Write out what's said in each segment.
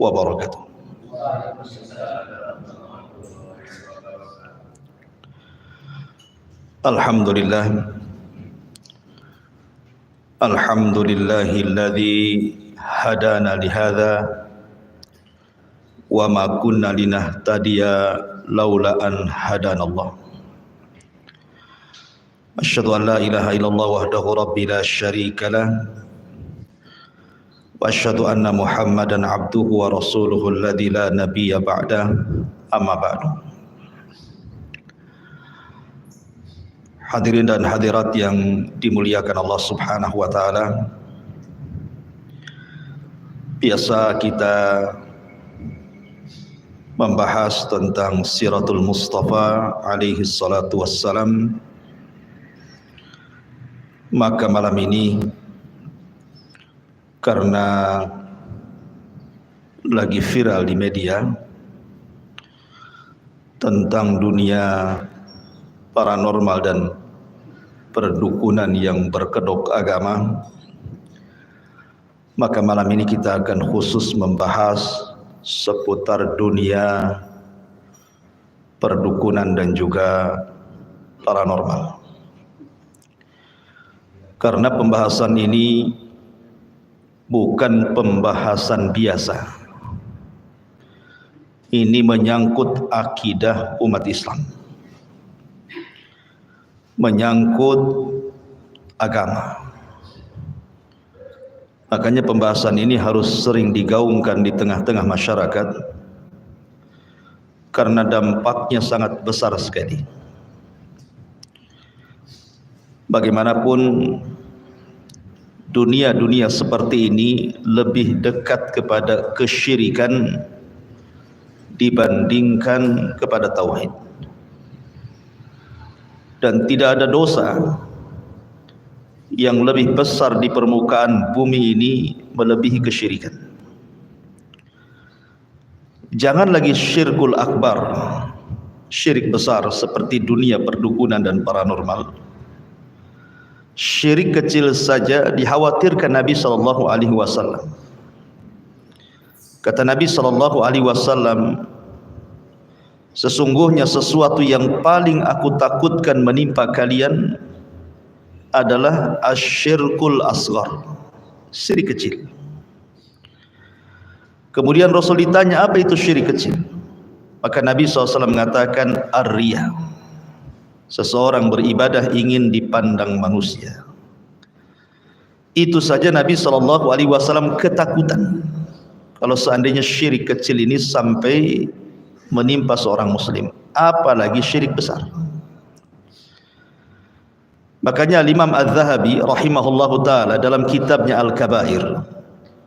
wabarakatuh. Alhamdulillahilladzi hadana lihadza wa ma kunna linahtadiya laula an hadanallah. Asyhadu an la ilaha illallah wahdahu rabbi la syarika lah wa asyhadu anna Muhammadan abduhu wa rasuluhu alladzi la nabiyya ba'da, amma ba'du. Hadirin dan hadirat yang dimuliakan Allah Subhanahu wa taala, biasa kita membahas tentang Siratul Mustafa alaihi salatu wassalam. Maka malam ini karena lagi viral di media tentang dunia paranormal dan perdukunan yang berkedok agama, maka malam ini kita akan khusus membahas seputar dunia perdukunan dan juga paranormal. Karena pembahasan ini bukan pembahasan biasa. Ini menyangkut akidah umat Islam, menyangkut agama. Makanya pembahasan ini harus sering digaungkan di tengah-tengah masyarakat, karena dampaknya sangat besar sekali. Bagaimanapun dunia seperti ini lebih dekat kepada kesyirikan dibandingkan kepada tauhid. Dan tidak ada dosa yang lebih besar di permukaan bumi ini melebihi kesyirikan. Jangan lagi syirkul akbar, syirik besar seperti dunia perdukunan dan paranormal. Syirik kecil saja dikhawatirkan Nabi SAW. Kata Nabi SAW, sesungguhnya sesuatu yang paling aku takutkan menimpa kalian adalah asyirkul asghar, syirik kecil. Kemudian Rasul ditanya, apa itu syirik kecil? Maka Nabi SAW mengatakan, ar-riya, seseorang beribadah ingin dipandang manusia. Itu saja Nabi SAW ketakutan kalau seandainya syirik kecil ini sampai menimpa seorang muslim, apalagi syirik besar. Makanya Imam Az-Zahabi rahimahullahu ta'ala dalam kitabnya Al-Kabair,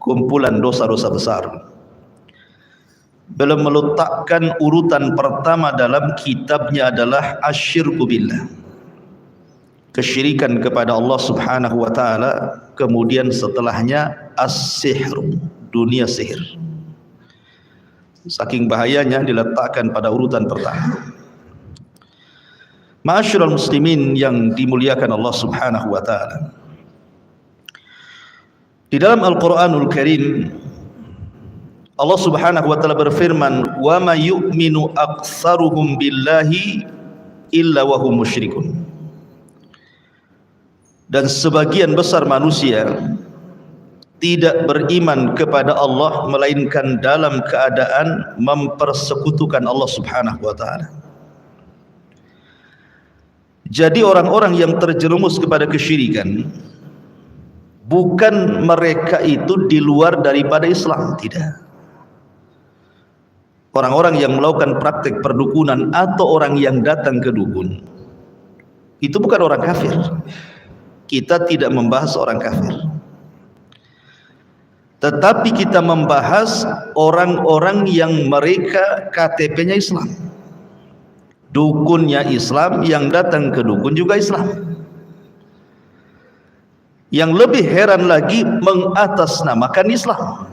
kumpulan dosa-dosa besar, beliau meletakkan urutan pertama dalam kitabnya adalah asyirku billah, kesyirikan kepada Allah Subhanahu wa ta'ala. Kemudian setelahnya as-sihr, dunia sihir. Saking bahayanya diletakkan pada urutan pertama. Ma'asyiral muslimin yang dimuliakan Allah Subhanahu wa ta'ala, di dalam Al-Quranul Karim Allah Subhanahu wa ta'ala berfirman, wa ma yu'minu aktsaruhum billahi illa wa hum musyrikun. Dan sebagian besar manusia tidak beriman kepada Allah melainkan dalam keadaan mempersekutukan Allah Subhanahu wa ta'ala. Jadi orang-orang yang terjerumus kepada kesyirikan, bukan mereka itu di luar daripada Islam, tidak. Orang-orang yang melakukan praktek perdukunan atau orang yang datang ke dukun, itu bukan orang kafir. Kita tidak membahas orang kafir, tetapi kita membahas orang-orang yang mereka KTP-nya Islam, dukunnya Islam, yang datang ke dukun juga Islam. Yang lebih heran lagi, mengatasnamakan Islam.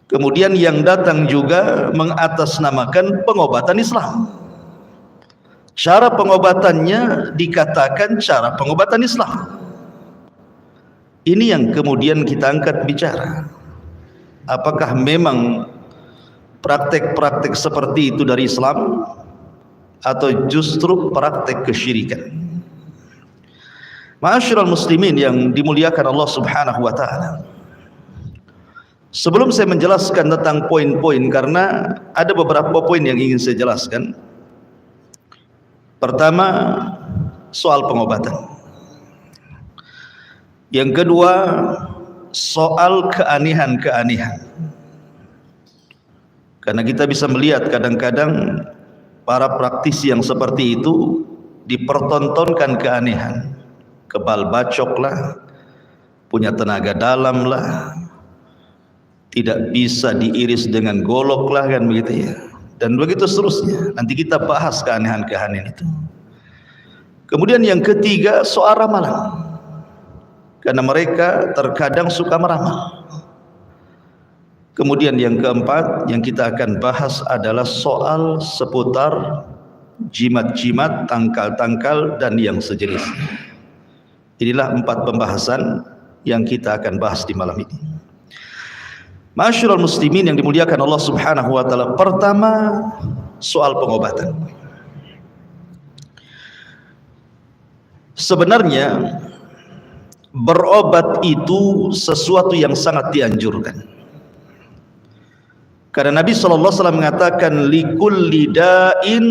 Kemudian yang datang juga mengatasnamakan pengobatan Islam. Cara pengobatannya dikatakan cara pengobatan Islam. Ini yang kemudian kita angkat bicara. apakah memang praktek-praktek seperti itu dari Islam atau justru praktek kesyirikan. Ma'asyiral muslimin yang dimuliakan Allah Subhanahu wa taala. Sebelum saya menjelaskan tentang poin-poin, karena ada beberapa poin yang ingin saya jelaskan. Pertama, soal pengobatan. Yang kedua, soal keanehan-keanehan. Karena kita bisa melihat kadang-kadang para praktisi yang seperti itu dipertontonkan keanehan. Kebal bacok lah, punya tenaga dalam lah, tidak bisa diiris dengan golok lah, kan begitu ya. Dan begitu seterusnya. Nanti kita bahas keanehan-keanehan itu. Kemudian yang ketiga, soal ramalan. Karena mereka terkadang suka meramal. Kemudian yang keempat yang kita akan bahas adalah soal seputar jimat-jimat, tangkal-tangkal dan yang sejenisnya. Inilah 4 pembahasan yang kita akan bahas di malam ini. Ma'asyiral muslimin yang dimuliakan Allah Subhanahu wa taala. Pertama, soal pengobatan. Sebenarnya berobat itu sesuatu yang sangat dianjurkan. Karena Nabi sallallahu alaihi wasallam mengatakan likulli da'in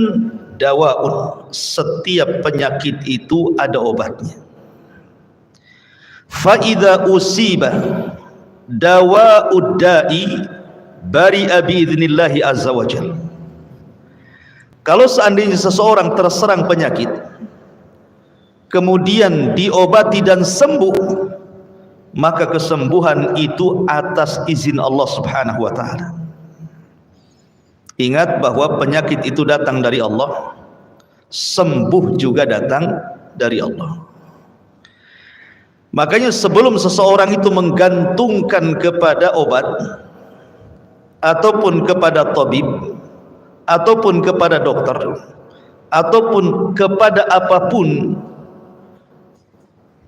dawaun. Setiap penyakit itu ada obatnya. Fa idza usiba dawa'ud da'i bari'a bi'idznillah azza wajalla. Kalau seandainya seseorang terserang penyakit kemudian diobati dan sembuh, maka kesembuhan itu atas izin Allah Subhanahu wa taala. Ingat bahwa penyakit itu datang dari Allah, sembuh juga datang dari Allah. Makanya sebelum seseorang itu menggantungkan kepada obat ataupun kepada tabib ataupun kepada dokter ataupun kepada apapun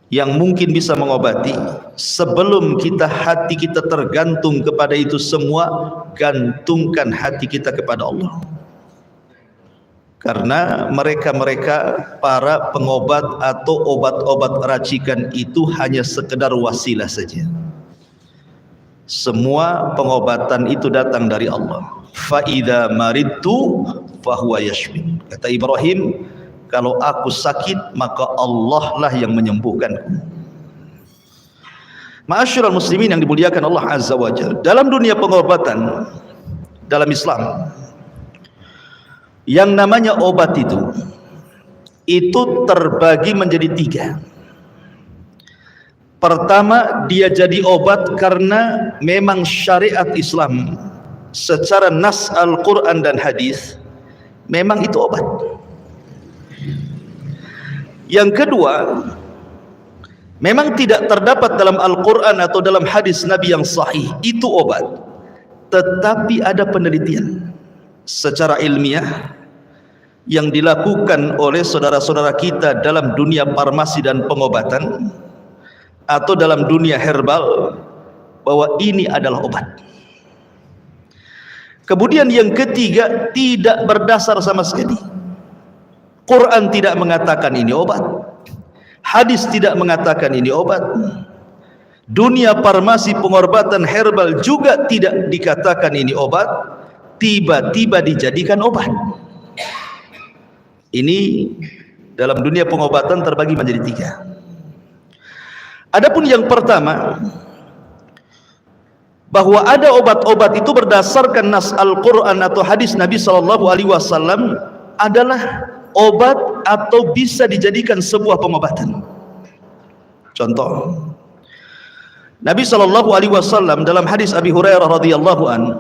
yang mungkin bisa mengobati, sebelum hati kita tergantung kepada itu semua, gantungkan hati kita kepada Allah. Karena mereka para pengobat atau obat-obat racikan itu hanya sekedar wasilah saja. Semua pengobatan itu datang dari Allah. Fa idza maridtu fahuwa yashfin. Kata Ibrahim, kalau aku sakit maka Allah lah yang menyembuhkanku. Ma'asyiral muslimin yang dimuliakan Allah Azza wa Jalla. Dalam dunia pengobatan dalam Islam, yang namanya obat itu terbagi menjadi 3. Pertama, dia jadi obat karena memang syariat Islam secara nas Al-Quran dan hadis memang itu obat. Yang kedua, memang tidak terdapat dalam Al-Quran atau dalam hadis Nabi yang sahih itu obat, tetapi ada penelitian secara ilmiah yang dilakukan oleh saudara-saudara kita dalam dunia farmasi dan pengobatan atau dalam dunia herbal bahwa ini adalah obat. Kemudian yang ketiga, tidak berdasar sama sekali. Quran tidak mengatakan ini obat, hadis tidak mengatakan ini obat, dunia farmasi pengobatan herbal juga tidak dikatakan ini obat, tiba-tiba dijadikan obat. Ini dalam dunia pengobatan terbagi menjadi 3. Adapun yang pertama, bahwa ada obat-obat itu berdasarkan nas Al-Quran atau hadis Nabi SAW adalah obat atau bisa dijadikan sebuah pengobatan. Contoh, Nabi SAW dalam hadis Abi Hurairah radhiyallahu an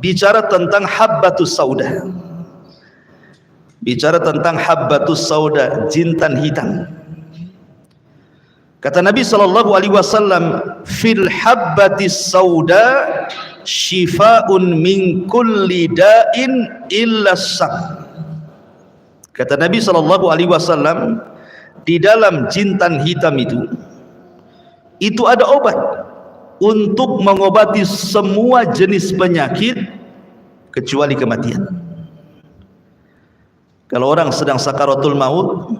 bicara tentang habbatus sauda. Bicara tentang habbatus sauda, jintan hitam. Kata Nabi SAW, fil habbatis sauda shifaun min kulli da'in illa sam. Kata Nabi SAW, di dalam jintan hitam itu ada obat untuk mengobati semua jenis penyakit kecuali kematian. Kalau orang sedang sakaratul maut,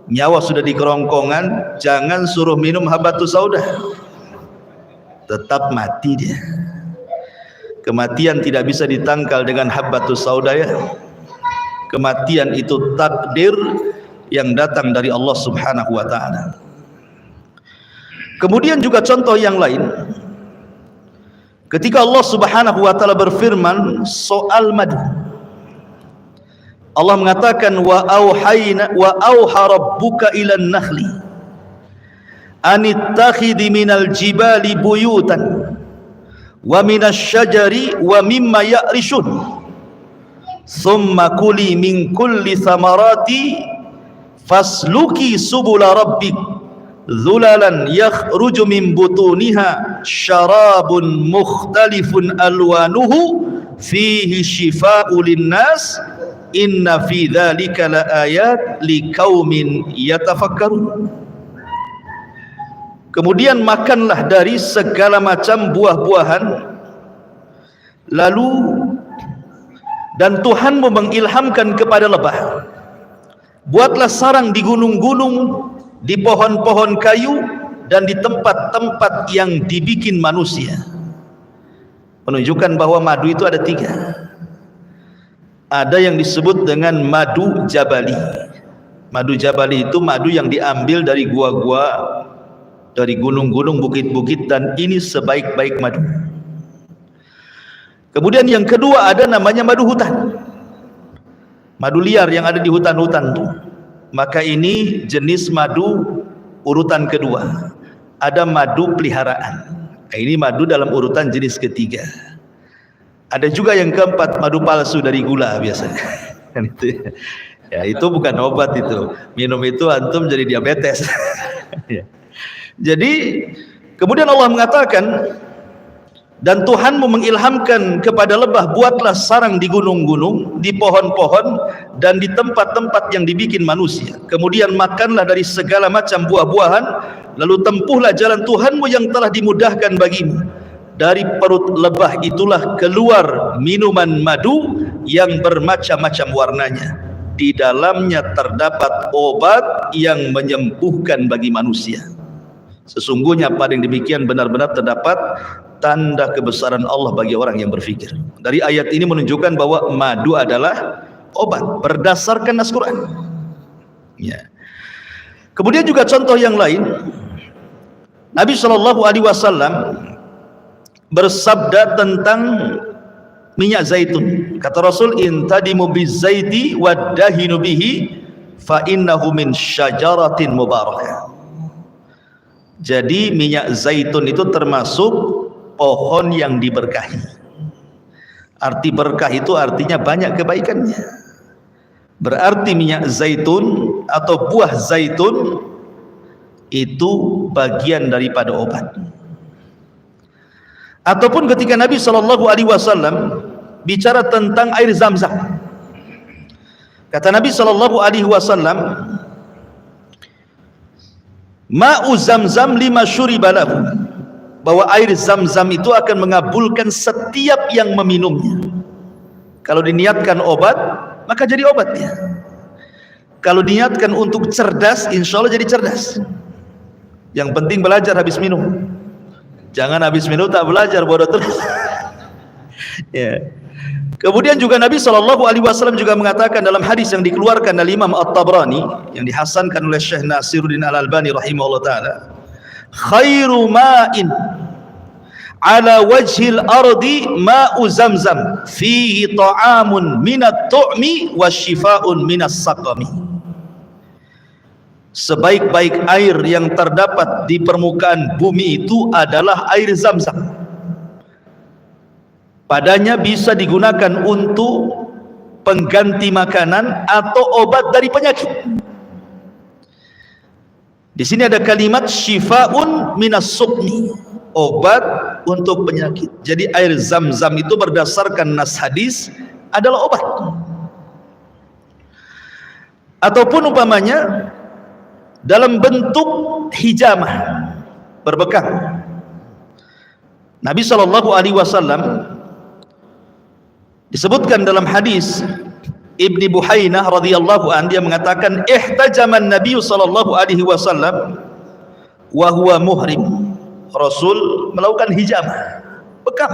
nyawa sudah di kerongkongan, jangan suruh minum habatus sauda, tetap mati dia. Kematian tidak bisa ditangkal dengan habatus sauda ya. Kematian itu takdir yang datang dari Allah Subhanahu wa taala. Kemudian juga contoh yang lain, ketika Allah Subhanahu wa taala berfirman soal madu, Allah mengatakan wa auha rabbuka ilan nakhli anittakhidhi minal jibali buyutan wa minas syajari wa mimma ya'rishun thumma kuli min kulli thamarati fasluki subula rabbik dhulalan yakhruju min butuniha syarabun mukhtalifun alwanuhu fihi shifa'u linnas inna fi dzalika laayat liqaumin yatafakkarun. Kemudian makanlah dari segala macam buah-buahan, lalu dan Tuhanmu mengilhamkan kepada lebah, buatlah sarang di gunung-gunung, di pohon-pohon kayu, dan di tempat-tempat yang dibikin manusia. Menunjukkan bahwa madu itu ada 3. Ada yang disebut dengan madu jabali. Madu jabali itu madu yang diambil dari gua-gua, dari gunung-gunung, bukit-bukit, dan ini sebaik-baik madu. Kemudian yang kedua ada namanya madu hutan, madu liar yang ada di hutan-hutan tuh. Maka ini jenis madu urutan kedua. Ada madu peliharaan, ini madu dalam urutan jenis ketiga. Ada juga yang keempat, madu palsu dari gula biasanya. Kan itu ya, itu bukan obat itu. Minum itu antum jadi diabetes. Jadi kemudian Allah mengatakan, dan Tuhanmu mengilhamkan kepada lebah, buatlah sarang di gunung-gunung, di pohon-pohon, dan di tempat-tempat yang dibikin manusia. Kemudian makanlah dari segala macam buah-buahan, lalu tempuhlah jalan Tuhanmu yang telah dimudahkan bagimu. Dari perut lebah itulah keluar minuman madu yang bermacam-macam warnanya. Di dalamnya terdapat obat yang menyembuhkan bagi manusia. Sesungguhnya pada yang demikian benar-benar terdapat tanda kebesaran Allah bagi orang yang berfikir. Dari ayat ini menunjukkan bahwa madu adalah obat berdasarkan Al-Quran. Ya. Kemudian juga contoh yang lain, Nabi SAW bersabda tentang minyak zaitun. Kata Rasul, intadimu bizaiti waddahinu bihi fa innahu min syajaratin mubarakah. Jadi minyak zaitun itu termasuk pohon yang diberkahi. Arti berkah itu artinya banyak kebaikannya. Berarti minyak zaitun atau buah zaitun itu bagian daripada obat. Ataupun ketika Nabi SAW bicara tentang air Zam-Zam, kata Nabi SAW, ma'u Zam-Zam lima syuribalahu, bahwa air Zam-Zam itu akan mengabulkan setiap yang meminumnya. Kalau diniatkan obat, maka jadi obatnya. Kalau diniatkan untuk cerdas, insya Allah jadi cerdas. Yang penting belajar habis minum. Jangan habis minum tak belajar, bodoh terus. Ya. Kemudian juga Nabi SAW juga mengatakan dalam hadis yang dikeluarkan oleh Imam At-Tabrani, yang dihasankan oleh Syekh Nasiruddin Al-Albani rahimahullah ta'ala, khairu ma'in ala wajhil ardi ma'u Zamzam fihi ta'amun minat tu'mi wa shifa'un minas saqami. Sebaik-baik air yang terdapat di permukaan bumi itu adalah air Zam-Zam. Padanya bisa digunakan untuk pengganti makanan atau obat dari penyakit. Di sini ada kalimat syifa'un minas suqmi, obat untuk penyakit. Jadi air Zam-Zam itu berdasarkan nas hadis adalah obat. Ataupun umpamanya dalam bentuk hijamah, berbekam. Nabi SAW disebutkan dalam hadis Ibni Buhainah radhiyallahu anhu, dia mengatakan ihtajaman Nabi SAW wa huwa muhrim. Rasul melakukan hijamah, bekam.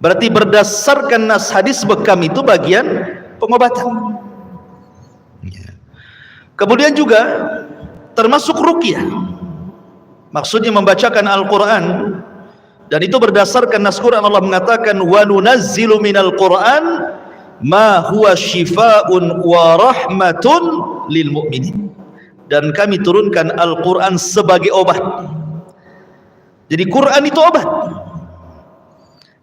Berarti berdasarkan nas hadis bekam itu bagian pengobatan. Kemudian juga termasuk ruqyah, maksudnya membacakan Al-Quran, dan itu berdasarkan nas Quran. Allah mengatakan wa nunazzilu minal Quran ma huwa shifaa'un wa rahmatun lil mu'minin, dan kami turunkan Al-Quran sebagai obat. Jadi Quran itu obat,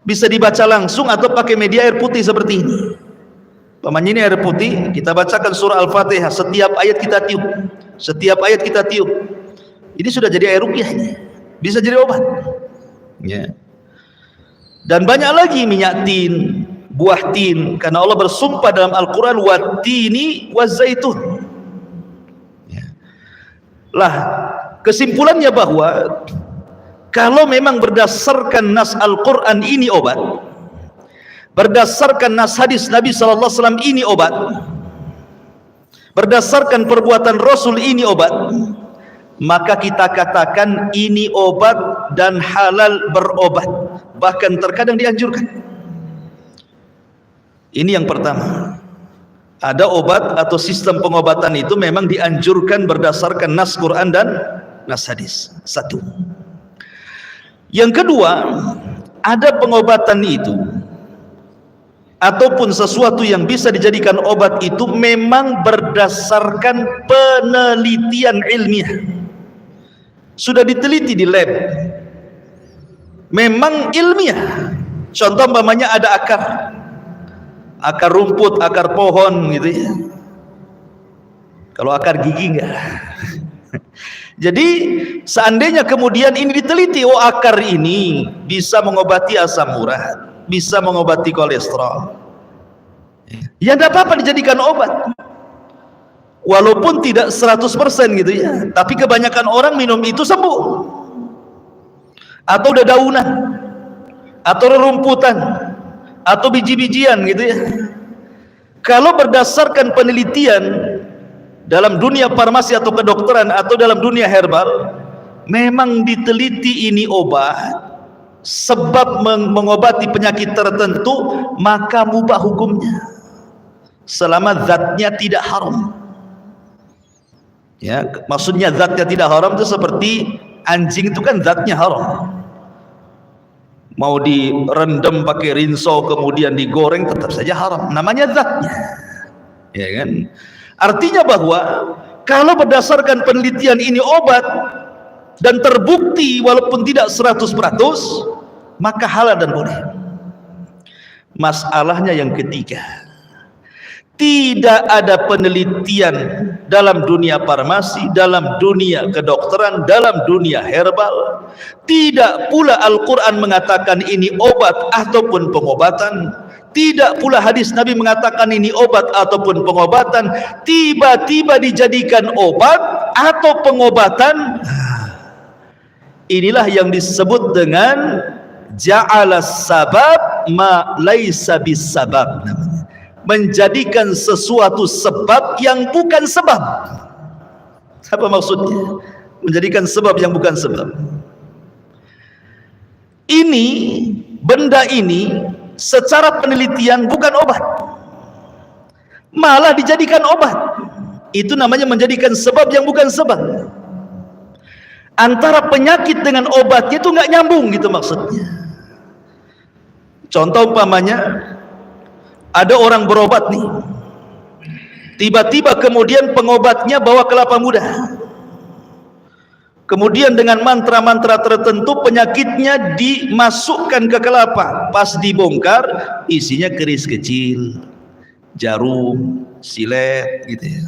bisa dibaca langsung atau pakai media air putih seperti ini. Pamannya ini air putih, kita bacakan surah Al-Fatihah, setiap ayat kita tiup, setiap ayat kita tiup. Ini sudah jadi air ruqyah, bisa jadi obat. Ya. Dan banyak lagi minyak tin, buah tin, karena Allah bersumpah dalam Al-Quran wattini wazaitun. Ya. Lah, kesimpulannya bahwa kalau memang berdasarkan nas Al-Quran ini obat, berdasarkan nas hadis Nabi SAW ini obat, berdasarkan perbuatan Rasul ini obat, maka kita katakan ini obat dan halal berobat, bahkan terkadang dianjurkan. Ini yang pertama. Ada obat atau sistem pengobatan itu memang dianjurkan berdasarkan nas Quran dan nas hadis. Satu. Yang kedua, ada pengobatan itu ataupun sesuatu yang bisa dijadikan obat itu memang berdasarkan penelitian ilmiah, sudah diteliti di lab, memang ilmiah. Contoh umpamanya ada akar rumput, akar pohon gitu ya. Kalau akar gigi enggak. Jadi seandainya kemudian ini diteliti, oh akar ini bisa mengobati asam urat, bisa mengobati kolesterol, ya tidak apa-apa dijadikan obat, walaupun tidak 100% gitu ya, tapi kebanyakan orang minum itu sembuh. Atau dedaunan, atau rerumputan, atau biji-bijian gitu ya. Kalau berdasarkan penelitian dalam dunia farmasi atau kedokteran atau dalam dunia herbal, memang diteliti ini obat, sebab mengobati penyakit tertentu, maka mubah hukumnya selama zatnya tidak haram. Ya, maksudnya zatnya tidak haram itu seperti anjing itu kan zatnya haram. Mau direndam pakai rinso kemudian digoreng tetap saja haram, namanya zatnya. Ya kan? Artinya bahwa kalau berdasarkan penelitian ini obat dan terbukti walaupun tidak 100%, maka halal dan boleh. Masalahnya yang ketiga, tidak ada penelitian dalam dunia farmasi, dalam dunia kedokteran, dalam dunia herbal, tidak pula Al-Quran mengatakan ini obat ataupun pengobatan, tidak pula hadis Nabi mengatakan ini obat ataupun pengobatan, tiba-tiba dijadikan obat atau pengobatan. Inilah yang disebut dengan ja'ala sabab ma laisa bisabab, namanya menjadikan sesuatu sebab yang bukan sebab. Apa maksudnya? Menjadikan sebab yang bukan sebab. Ini, benda ini secara penelitian bukan obat, malah dijadikan obat. Itu namanya menjadikan sebab yang bukan sebab. Antara penyakit dengan obatnya itu nggak nyambung gitu maksudnya. Contoh umpamanya, ada orang berobat nih, tiba-tiba kemudian pengobatnya bawa kelapa muda, kemudian dengan mantra-mantra tertentu penyakitnya dimasukkan ke kelapa, pas dibongkar isinya keris kecil, jarum, silet gitu ya.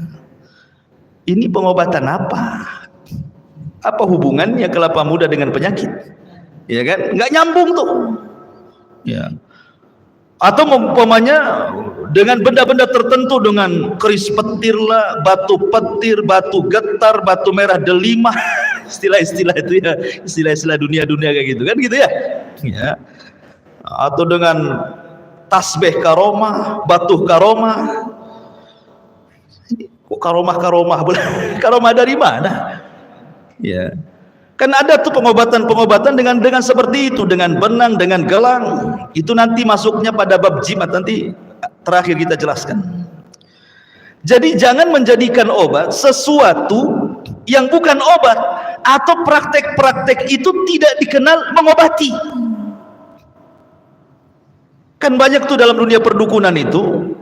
Ini pengobatan apa? Apa hubungannya kelapa muda dengan penyakit? Ya kan? Nggak nyambung tuh. Ya. Atau umpamanya dengan benda-benda tertentu, dengan keris petir lah, batu petir, batu getar, batu merah delima, istilah-istilah itu ya, istilah-istilah dunia-dunia kayak gitu kan gitu ya. Ya. Atau dengan tasbih karomah, batuh karomah. Kok karomah-karomah? Karomah dari mana? Ya. Kan ada tuh pengobatan-pengobatan dengan seperti itu, dengan benang, dengan gelang. Itu nanti masuknya pada bab jimat, nanti terakhir kita jelaskan. Jadi jangan menjadikan obat sesuatu yang bukan obat, atau praktek-praktek itu tidak dikenal mengobati. Kan banyak tuh dalam dunia perdukunan itu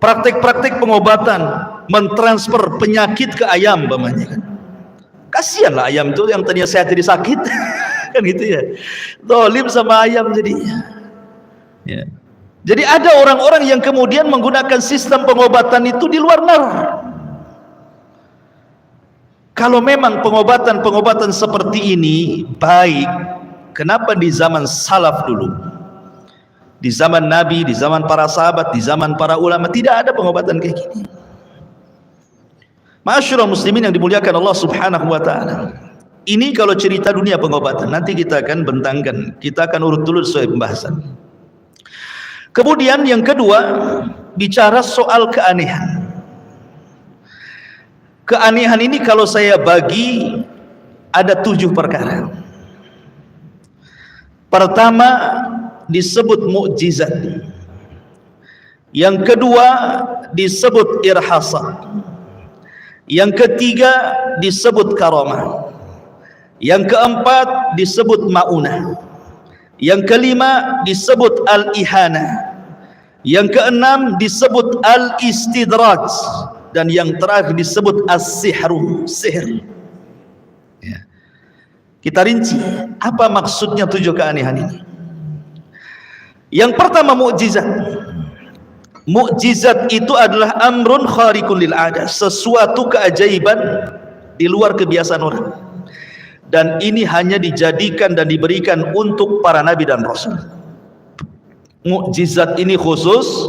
praktek-praktek pengobatan, mentransfer penyakit ke ayam namanya kan. Kasihanlah ayam itu yang tadinya sehat jadi sakit. Kan gitu ya. Dolim sama ayam jadinya. Ya. Jadi ada orang-orang yang kemudian menggunakan sistem pengobatan itu di luar nalar. Kalau memang pengobatan-pengobatan seperti ini baik, kenapa di zaman salaf dulu, di zaman Nabi, di zaman para sahabat, di zaman para ulama tidak ada pengobatan kayak gini? Ma'asyiral muslimin yang dimuliakan Allah Subhanahu wa taala. Ini kalau cerita dunia pengobatan, nanti kita akan bentangkan, kita akan urut dulu sesuai pembahasan. Kemudian yang kedua, bicara soal keanehan. Keanehan ini kalau saya bagi ada 7 perkara. Pertama disebut mukjizat. Yang kedua disebut irhasat. Yang ketiga disebut karamah. Yang keempat disebut maunah. Yang kelima disebut al-ihana. Yang keenam disebut al-istidraj. Dan yang terakhir disebut as-sihru, sihir. Ya. Kita rinci apa maksudnya 7 keanehan ini. Yang pertama mukjizat. Mukjizat itu adalah amrun khariqun lil ada, sesuatu keajaiban di luar kebiasaan orang. Dan ini hanya dijadikan dan diberikan untuk para nabi dan rasul. Mukjizat ini khusus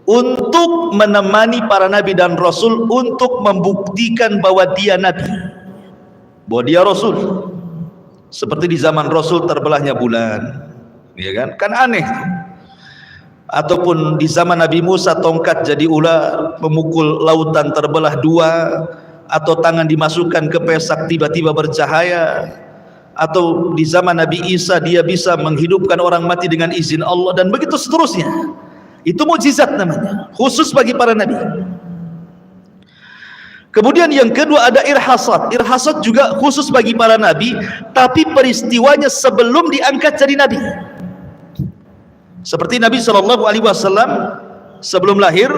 untuk menemani para nabi dan rasul, untuk membuktikan bahwa dia nabi, bahwa dia rasul. Seperti di zaman rasul terbelahnya bulan, ya kan? Kan aneh. Ataupun di zaman Nabi Musa tongkat jadi ular, memukul lautan terbelah 2, atau tangan dimasukkan ke pesak tiba-tiba bercahaya, atau di zaman Nabi Isa dia bisa menghidupkan orang mati dengan izin Allah, dan begitu seterusnya. Itu mukjizat namanya, khusus bagi para nabi. Kemudian yang kedua ada irhasat. Irhasat juga khusus bagi para nabi, tapi peristiwanya sebelum diangkat jadi nabi. Seperti Nabi SAW sebelum lahir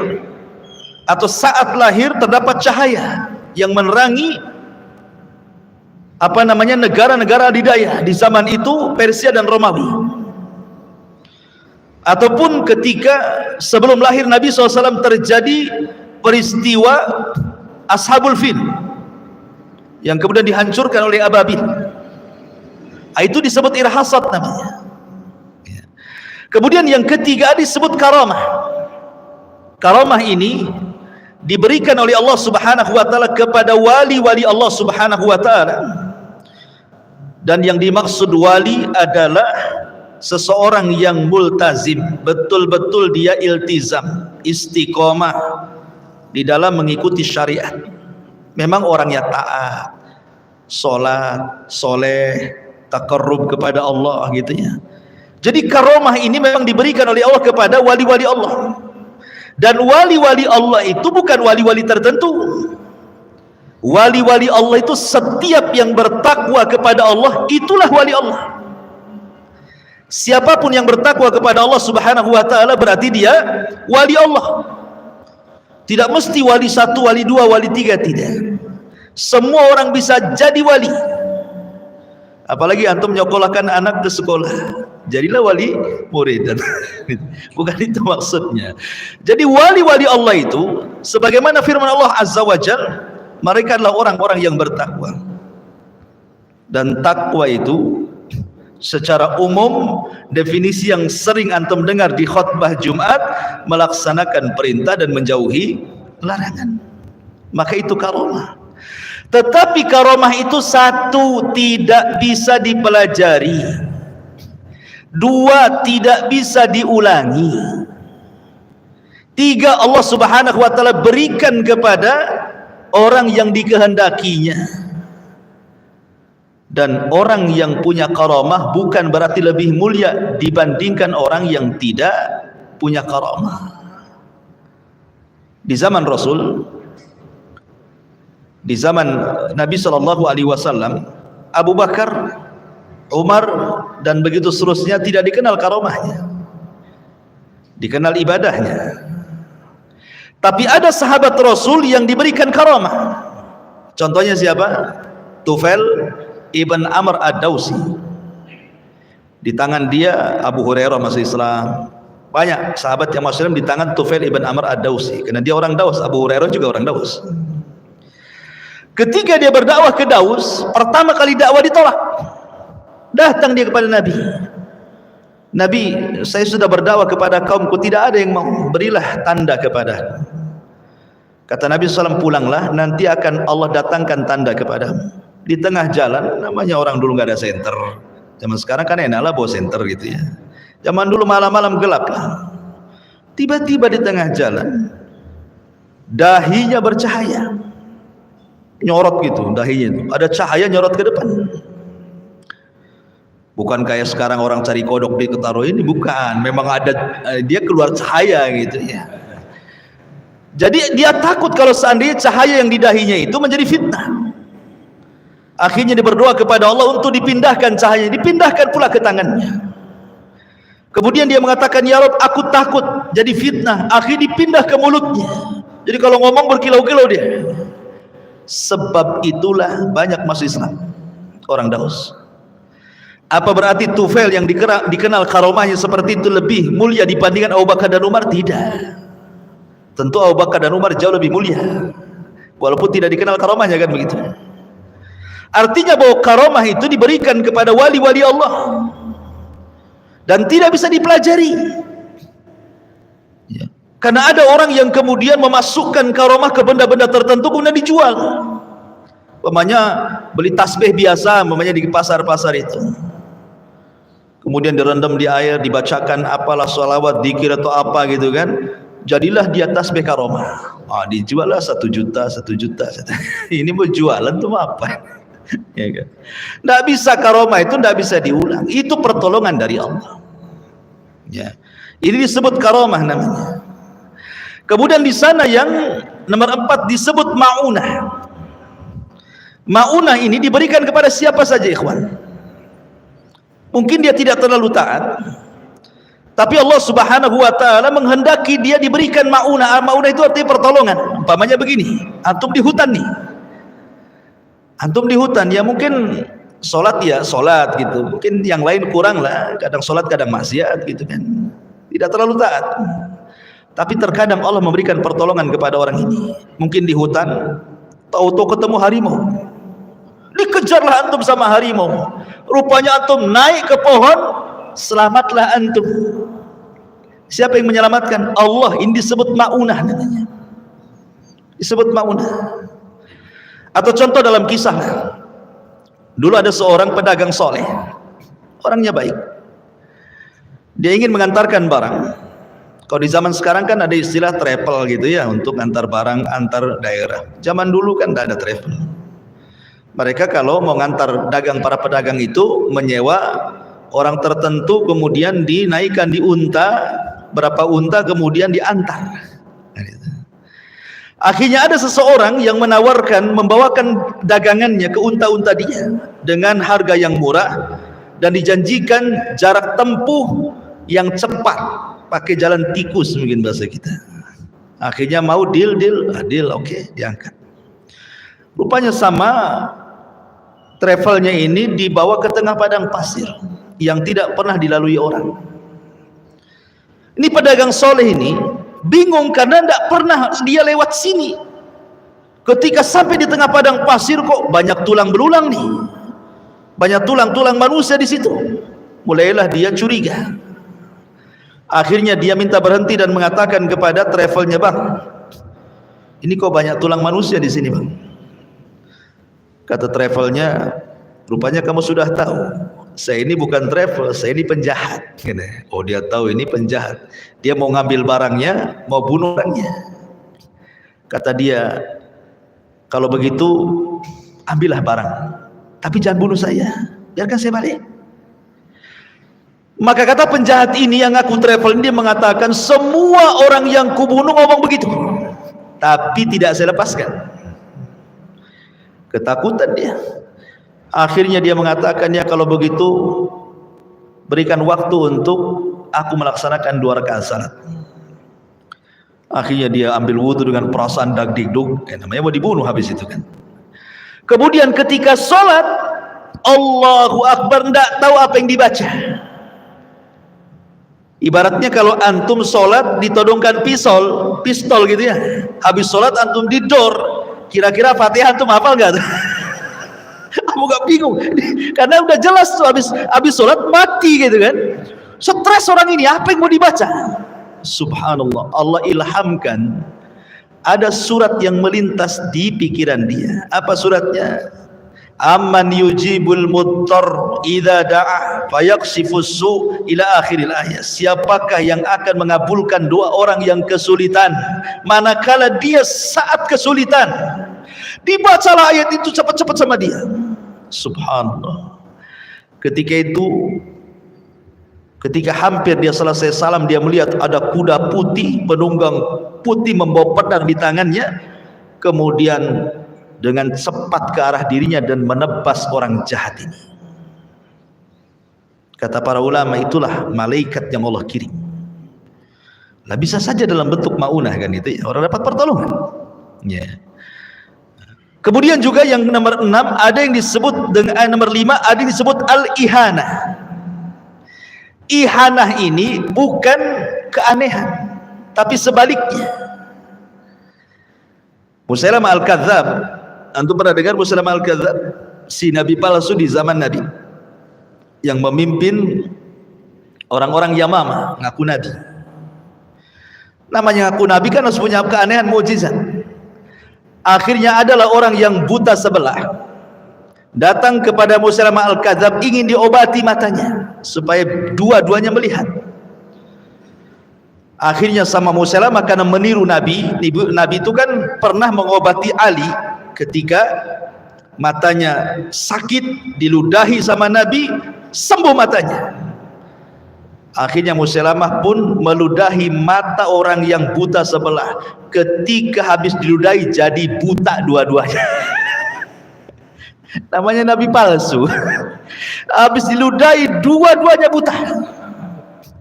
atau saat lahir terdapat cahaya yang menerangi negara-negara adidaya di zaman itu, Persia dan Romawi. Ataupun ketika sebelum lahir Nabi SAW terjadi peristiwa Ashabul Fil yang kemudian dihancurkan oleh ababil. Itu disebut irhasat namanya. Kemudian yang ketiga disebut karamah. Karamah ini diberikan oleh Allah Subhanahu wa taala kepada wali-wali Allah Subhanahu wa taala. Dan yang dimaksud wali adalah seseorang yang multazim, betul-betul dia iltizam, istiqomah di dalam mengikuti syariat. Memang orangnya taat, sholat, soleh, taqarrub kepada Allah gitu ya. Jadi karamah ini memang diberikan oleh Allah kepada wali-wali Allah. Dan wali-wali Allah itu bukan wali-wali tertentu. Wali-wali Allah itu setiap yang bertakwa kepada Allah, itulah wali Allah. Siapapun yang bertakwa kepada Allah Subhanahu wa taala berarti dia wali Allah. Tidak mesti wali 1, wali 2, wali 3, tidak. Semua orang bisa jadi wali. Apalagi antum nyokolahkan anak ke sekolah, jadilah wali murid. Bukan itu maksudnya. Jadi wali-wali Allah itu sebagaimana firman Allah Azza wa Jalla, mereka adalah orang-orang yang bertakwa. Dan takwa itu secara umum definisi yang sering antum dengar di khutbah Jumat, melaksanakan perintah dan menjauhi larangan. Maka itu karamah. Tetapi karomah itu satu, tidak bisa dipelajari. Dua, tidak bisa diulangi. Tiga, Allah Subhanahu wa ta'ala berikan kepada orang yang dikehendakinya. Dan orang yang punya karamah bukan berarti lebih mulia dibandingkan orang yang tidak punya karamah. Di zaman Rasul, di zaman Nabi SAW, Abu Bakar, Umar, dan begitu seterusnya tidak dikenal karamahnya, dikenal ibadahnya. Tapi ada sahabat Rasul yang diberikan karamah. Contohnya siapa? Tufail ibn Amr ad-Dawsi. Di tangan dia Abu Hurairah masuk Islam. Banyak sahabat yang masuk Islam di tangan Tufail ibn Amr ad-Dawsi, karena dia orang Daus. Abu Hurairah juga orang Daus. Ketika dia berdakwah ke Daus, pertama kali dakwah ditolak. Datang dia kepada Nabi. Nabi, saya sudah berdakwah kepada kaumku, tidak ada yang mau, berilah tanda kepada. Kata Nabi SAW, pulanglah, nanti akan Allah datangkan tanda kepadamu. Di tengah jalan, namanya orang dulu nggak ada senter. Zaman sekarang kan enaklah bawa senter gitu ya. Zaman dulu malam-malam gelap lah. Tiba-tiba di tengah jalan, dahinya bercahaya, nyorot gitu dahinya itu, ada cahaya nyorot ke depan. Bukan kayak sekarang orang cari kodok di ketaruh ini, bukan, memang ada, dia keluar cahaya gitu ya. Jadi dia takut kalau seandainya cahaya yang di dahinya itu menjadi fitnah. Akhirnya dia berdoa kepada Allah untuk dipindahkan cahaya, dipindahkan pula ke tangannya. Kemudian dia mengatakan, ya Rabb, aku takut jadi fitnah. Akhirnya dipindah ke mulutnya, jadi kalau ngomong berkilau-kilau dia. Sebab itulah banyak masuk Islam orang Daus. Apa berarti Tufail yang dikenal karomahnya seperti itu lebih mulia dibandingkan Abu Bakar dan Umar? Tidak. Tentu Abu Bakar dan Umar jauh lebih mulia, walaupun tidak dikenal karomahnya, kan begitu. Artinya bahwa karomah itu diberikan kepada wali-wali Allah dan tidak bisa dipelajari ya. Karena ada orang yang kemudian memasukkan karomah ke benda-benda tertentu kemudian dijual. Umpamanya beli tasbih biasa, umpamanya di pasar-pasar itu, kemudian direndam di air, dibacakan apalah sholawat, dzikir atau apa gitu kan, jadilah dia tasbih karomah. Dijual lah 1 juta. Ini mau jualan tuh apa? Ya kan? Nggak bisa, karomah itu nggak bisa diulang. Itu pertolongan dari Allah. Ya, ini disebut karomah namanya. Kemudian di sana yang nomor 4 disebut ma'unah. Ma'unah ini diberikan kepada siapa saja, ikhwan. Mungkin dia tidak terlalu taat, tapi Allah Subhanahu wa ta'ala menghendaki dia diberikan ma'unah. Ma'unah itu artinya pertolongan. Umpamanya begini, antum di hutan nih, antum di hutan ya, mungkin sholat ya sholat gitu, mungkin yang lain kurang lah, kadang sholat kadang maksiat gitu kan, tidak terlalu taat. Tapi terkadang Allah memberikan pertolongan kepada orang ini. Mungkin di hutan, tahu-tahu ketemu harimau, dikejarlah antum sama harimau, rupanya antum naik ke pohon, selamatlah antum. Siapa yang menyelamatkan? Allah. Ini disebut ma'unah namanya, disebut ma'unah. Atau contoh dalam kisah, dulu ada seorang pedagang soleh, orangnya baik, dia ingin mengantarkan barang. Kalau di zaman sekarang kan ada istilah travel gitu ya, untuk antar barang antar daerah. Zaman dulu kan tidak ada travel. Mereka kalau mau ngantar dagang, para pedagang itu menyewa orang tertentu, kemudian dinaikkan di unta, berapa unta, kemudian diantar. Akhirnya ada seseorang yang menawarkan membawakan dagangannya ke unta-unta dia dengan harga yang murah dan dijanjikan jarak tempuh yang cepat, pakai jalan tikus mungkin bahasa kita. Akhirnya mau deal, oke, diangkat. Rupanya sama travelnya ini dibawa ke tengah padang pasir yang tidak pernah dilalui orang. Ini pedagang soleh ini bingung karena tidak pernah dia lewat sini. Ketika sampai di tengah padang pasir, kok banyak tulang belulang nih, banyak tulang-tulang manusia di situ. Mulailah dia curiga. Akhirnya dia minta berhenti dan mengatakan kepada travelnya, bang, ini kok banyak tulang manusia di sini bang? Kata travelnya, rupanya kamu sudah tahu, saya ini bukan travel, saya ini penjahat. Oh, dia tahu ini penjahat. Dia mau ngambil barangnya, mau bunuh orangnya. Kata dia, kalau begitu ambillah barang, tapi jangan bunuh saya, biarkan saya balik. Maka kata penjahat ini yang ngaku travel ini, dia mengatakan, semua orang yang kubunuh ngomong begitu, tapi tidak saya lepaskan. Ketakutan dia. Akhirnya dia mengatakan, ya kalau begitu berikan waktu untuk aku melaksanakan 2 rakaat salat. Akhirnya dia ambil wudu dengan perasaan dagdikduk, namanya mau dibunuh habis itu kan. Kemudian ketika sholat, Allahu Akbar, tidak tahu apa yang dibaca. Ibaratnya kalau antum sholat ditodongkan pistol gitu ya. Habis sholat antum didor, kira-kira Fatihah antum hafal nggak? Aku gak bingung, karena udah jelas tuh habis sholat mati gitu kan. Stres orang ini, apa yang mau dibaca? Subhanallah, Allah ilhamkan ada surat yang melintas di pikiran dia. Apa suratnya? Amman yujibul mudtar idza da'a fayaksifus su ila akhiril ayat. Siapakah yang akan mengabulkan doa orang yang kesulitan manakala dia saat kesulitan? Dibacalah ayat itu cepat-cepat sama dia. Subhanallah. Ketika hampir dia selesai salam, dia melihat ada kuda putih, penunggang putih membawa pedang di tangannya, kemudian dengan cepat ke arah dirinya dan menebas orang jahat ini. Kata para ulama, itulah malaikat yang Allah kirim. Nah, bisa saja dalam bentuk maunah kan itu ya, orang dapat pertolongan. Ya. Kemudian juga yang nomor 6 ada yang disebut dengan nomor 5 ada yang disebut al-ihanah. Ihanah ini bukan keanehan, tapi sebaliknya. Musailamah al-Kadzdzab, antum pernah dengar Musailamah al-Kadzdzab? Si nabi palsu di zaman Nabi yang memimpin orang-orang Yamama, ngaku nabi. Namanya ngaku nabi kan harus punya keanehan, mukjizat. Akhirnya adalah orang yang buta sebelah datang kepada Musailamah al-Kadzdzab, ingin diobati matanya supaya dua-duanya melihat. Akhirnya sama Musailamah karena meniru Nabi itu kan pernah mengobati Ali ketika matanya sakit, diludahi sama Nabi, sembuh matanya. Akhirnya Musailamah pun meludahi mata orang yang buta sebelah. Ketika habis diludahi jadi buta dua-duanya. Namanya nabi palsu. Habis diludahi dua-duanya buta.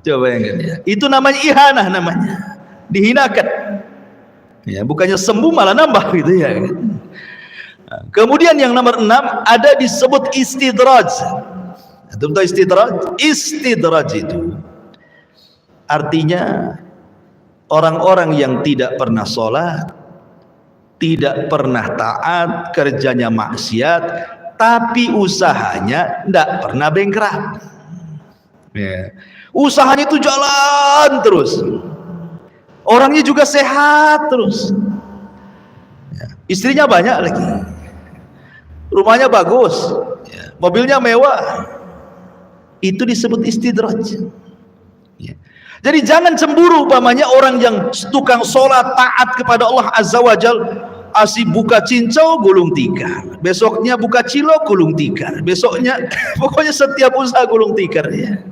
Coba bayangkan ya. Itu namanya ihanah namanya. Dihinakan. Ya, bukannya sembuh malah nambah gitu ya. Kemudian yang nomor 6 ada disebut istidraj. Antum tahu istidraj? Istidraj itu artinya orang-orang yang tidak pernah sholat, tidak pernah taat, kerjanya maksiat, tapi usahanya tidak pernah bengkrap. Ya. Usahanya itu jalan terus, orangnya juga sehat terus, ya. Istrinya banyak lagi, rumahnya bagus, ya. Mobilnya mewah. Itu disebut istidraj. Ya. Jadi jangan cemburu umpamanya orang yang tukang sholat taat kepada Allah Azza wa Jal, asih buka cincau gulung tikar, besoknya buka cilok gulung tikar, besoknya pokoknya setiap usaha gulung tikar ya.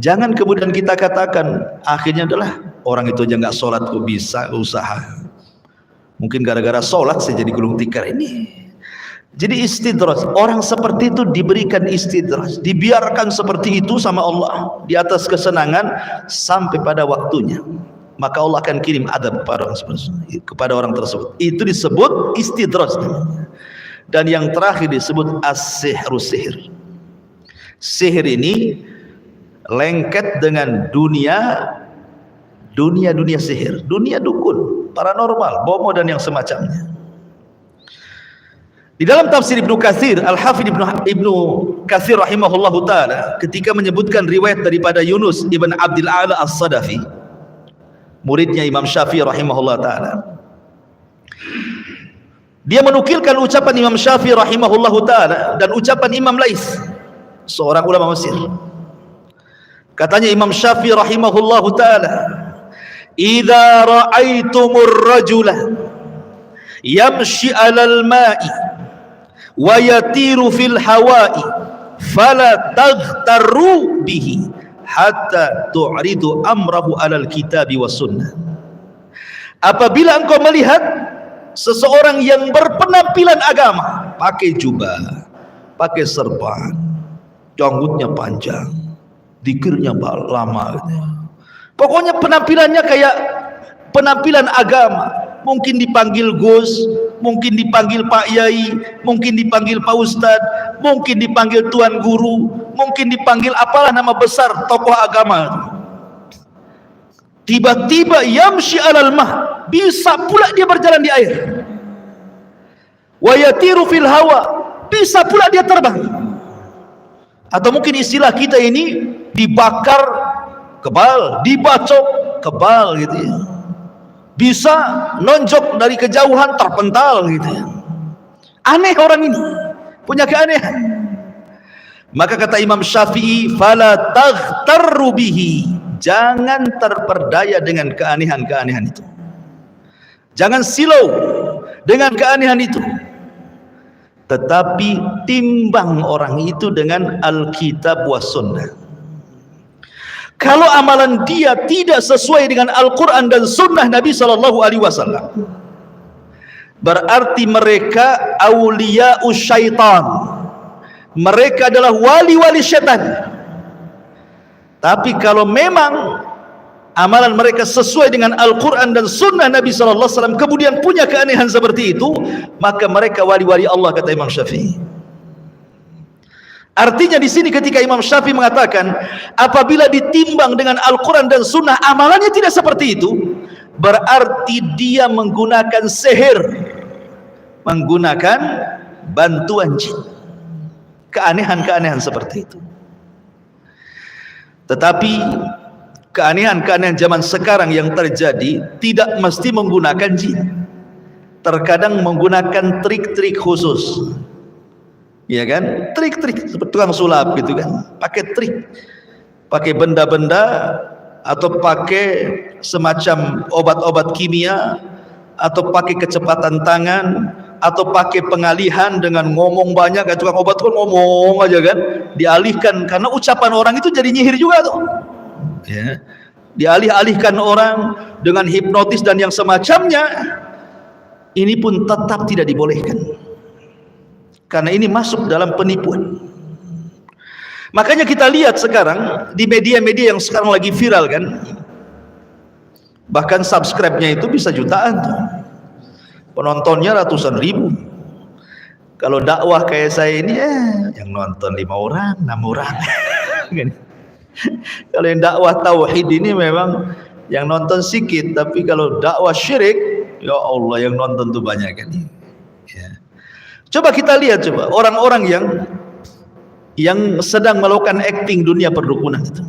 Jangan kemudian kita katakan akhirnya adalah orang itu aja nggak sholat kok bisa usaha, mungkin gara-gara sholat saya jadi gulung tikar ini. Jadi istidraj, orang seperti itu diberikan istidraj, dibiarkan seperti itu sama Allah di atas kesenangan sampai pada waktunya, maka Allah akan kirim adab kepada orang tersebut. Itu disebut istidraj. Dan yang terakhir disebut as-sihru, sihir. Sihir ini lengket dengan dunia sihir, dunia dukun, paranormal, bomo dan yang semacamnya. Di dalam tafsir Ibnu Katsir, Al-Hafidz Ibnu Katsir rahimahullahu taala ketika menyebutkan riwayat daripada Yunus ibn Abdul A'la As-Sadafi, muridnya Imam Syafi'i rahimahullahu taala, Dia menukilkan ucapan Imam Syafi'i rahimahullahu ta'ala dan ucapan Imam Lais, seorang ulama Mesir. Katanya Imam Syafi'i rahimahullahu ta'ala, "Idza ra'aitumur rajula yamshi 'alal ma'i wa yatiru fil hawa'i fala taghtarru bihi hatta tu'ridu amrahu 'alal kitabi was sunnah." Apabila engkau melihat seseorang yang berpenampilan agama, pakai jubah, pakai serban, janggutnya panjang, zikirnya lama gitu. Pokoknya penampilannya kayak penampilan agama. Mungkin dipanggil Gus, mungkin dipanggil Pak Yai, mungkin dipanggil Pak Ustad, mungkin dipanggil Tuan Guru, mungkin dipanggil apalah nama besar tokoh agama. Tiba-tiba yamshi 'alal mah, bisa pula dia berjalan di air. Wa yatiru fil hawa, bisa pula dia terbang. Atau mungkin istilah kita ini, dibakar kebal, dibacok kebal gitu ya. Bisa nonjok dari kejauhan, terpental gitu ya. Aneh orang ini, punya keanehan. Maka kata Imam Syafi'i, fala taghtarru bihi, jangan terperdaya dengan keanehan-keanehan itu. Jangan silau dengan keanehan itu. Tetapi timbang orang itu dengan Alkitab was sunnah. Kalau amalan dia tidak sesuai dengan Al-Quran dan sunnah Nabi SAW, berarti mereka awliya'us syaitan. Mereka adalah wali-wali syaitan. Tapi kalau memang amalan mereka sesuai dengan Al-Quran dan sunnah Nabi SAW, kemudian punya keanehan seperti itu, maka mereka wali-wali Allah, kata Imam Syafi'i. Artinya di sini ketika Imam Syafi'i mengatakan, apabila ditimbang dengan Al-Quran dan sunnah amalannya tidak seperti itu, berarti dia menggunakan sihir, menggunakan bantuan jin. Keanehan-keanehan seperti itu. Tetapi keanehan-keanehan zaman sekarang yang terjadi tidak mesti menggunakan jin. Terkadang menggunakan trik-trik khusus. Ya kan? Trik-trik seperti tukang sulap gitu kan. Pakai trik. Pakai benda-benda atau pakai semacam obat-obat kimia, atau pakai kecepatan tangan, atau pakai pengalihan dengan ngomong banyak. Kayak tukang obat kan ngomong aja kan, dialihkan karena ucapan orang itu jadi nyihir juga tuh ya. Dialih-alihkan orang dengan hipnotis dan yang semacamnya. Ini pun tetap tidak dibolehkan, karena ini masuk dalam penipuan. Makanya kita lihat sekarang di media-media yang sekarang lagi viral kan, bahkan subscribe-nya itu bisa jutaan tuh, penontonnya ratusan ribu. Kalau dakwah kayak saya ini yang nonton 5 orang, 6 orang. Kalau yang dakwah tauhid ini memang yang nonton sedikit, tapi kalau dakwah syirik, ya Allah yang nonton tuh banyak kan ya. Coba kita lihat coba orang-orang yang sedang melakukan acting dunia perdukunan itu,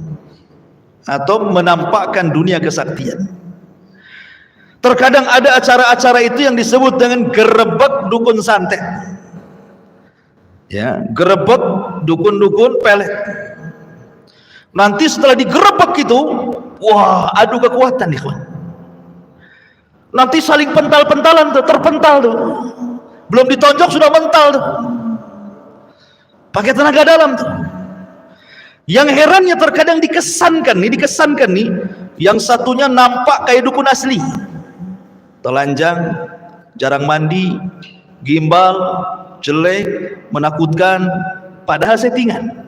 atau menampakkan dunia kesaktian. Terkadang ada acara-acara itu yang disebut dengan gerebek dukun santet. Ya, gerebek dukun-dukun pelet. Nanti setelah digerebek itu, wah, adu kekuatan nih kawan. Nanti saling pental-pentalan tuh, terpental tuh. Belum ditonjok sudah mental tuh. Pakai tenaga dalam tuh. Yang herannya terkadang dikesankan nih, yang satunya nampak kayak dukun asli. Telanjang, jarang mandi, gimbal, jelek, menakutkan, padahal settingan.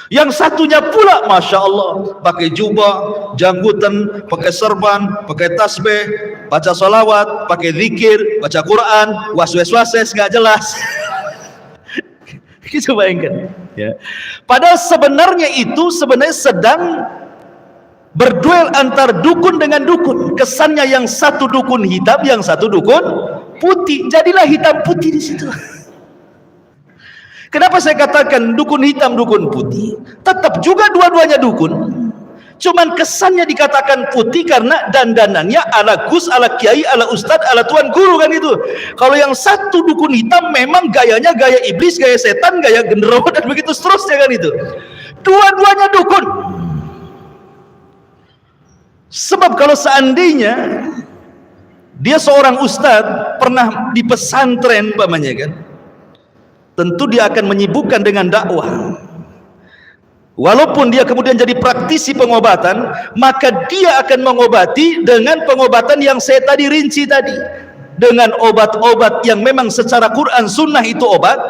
Yang satunya pula Masya Allah pakai jubah, janggutan, pakai serban, pakai tasbih, baca salawat, pakai zikir, baca Quran, waswes-waswes nggak jelas. Kita bayangkan ya. Padahal sebenarnya itu sedang berduel antar dukun dengan dukun. Kesannya yang satu dukun hitam, yang satu dukun putih. Jadilah hitam putih di situ. Kenapa saya katakan dukun hitam, dukun putih? Tetap juga dua-duanya dukun. Cuman kesannya dikatakan putih karena dandanannya ala gus, ala kiai, ala ustad, ala tuan guru kan itu. Kalau yang satu dukun hitam memang gayanya gaya iblis, gaya setan, gaya genderuwo dan begitu seterusnya kan itu. Dua-duanya dukun. Sebab kalau seandainya dia seorang ustad pernah di pesantren umpamanya kan, tentu dia akan menyibukkan dengan dakwah. Walaupun dia kemudian jadi praktisi pengobatan, maka dia akan mengobati dengan pengobatan yang saya tadi rinci tadi, dengan obat-obat yang memang secara Quran Sunnah itu obat,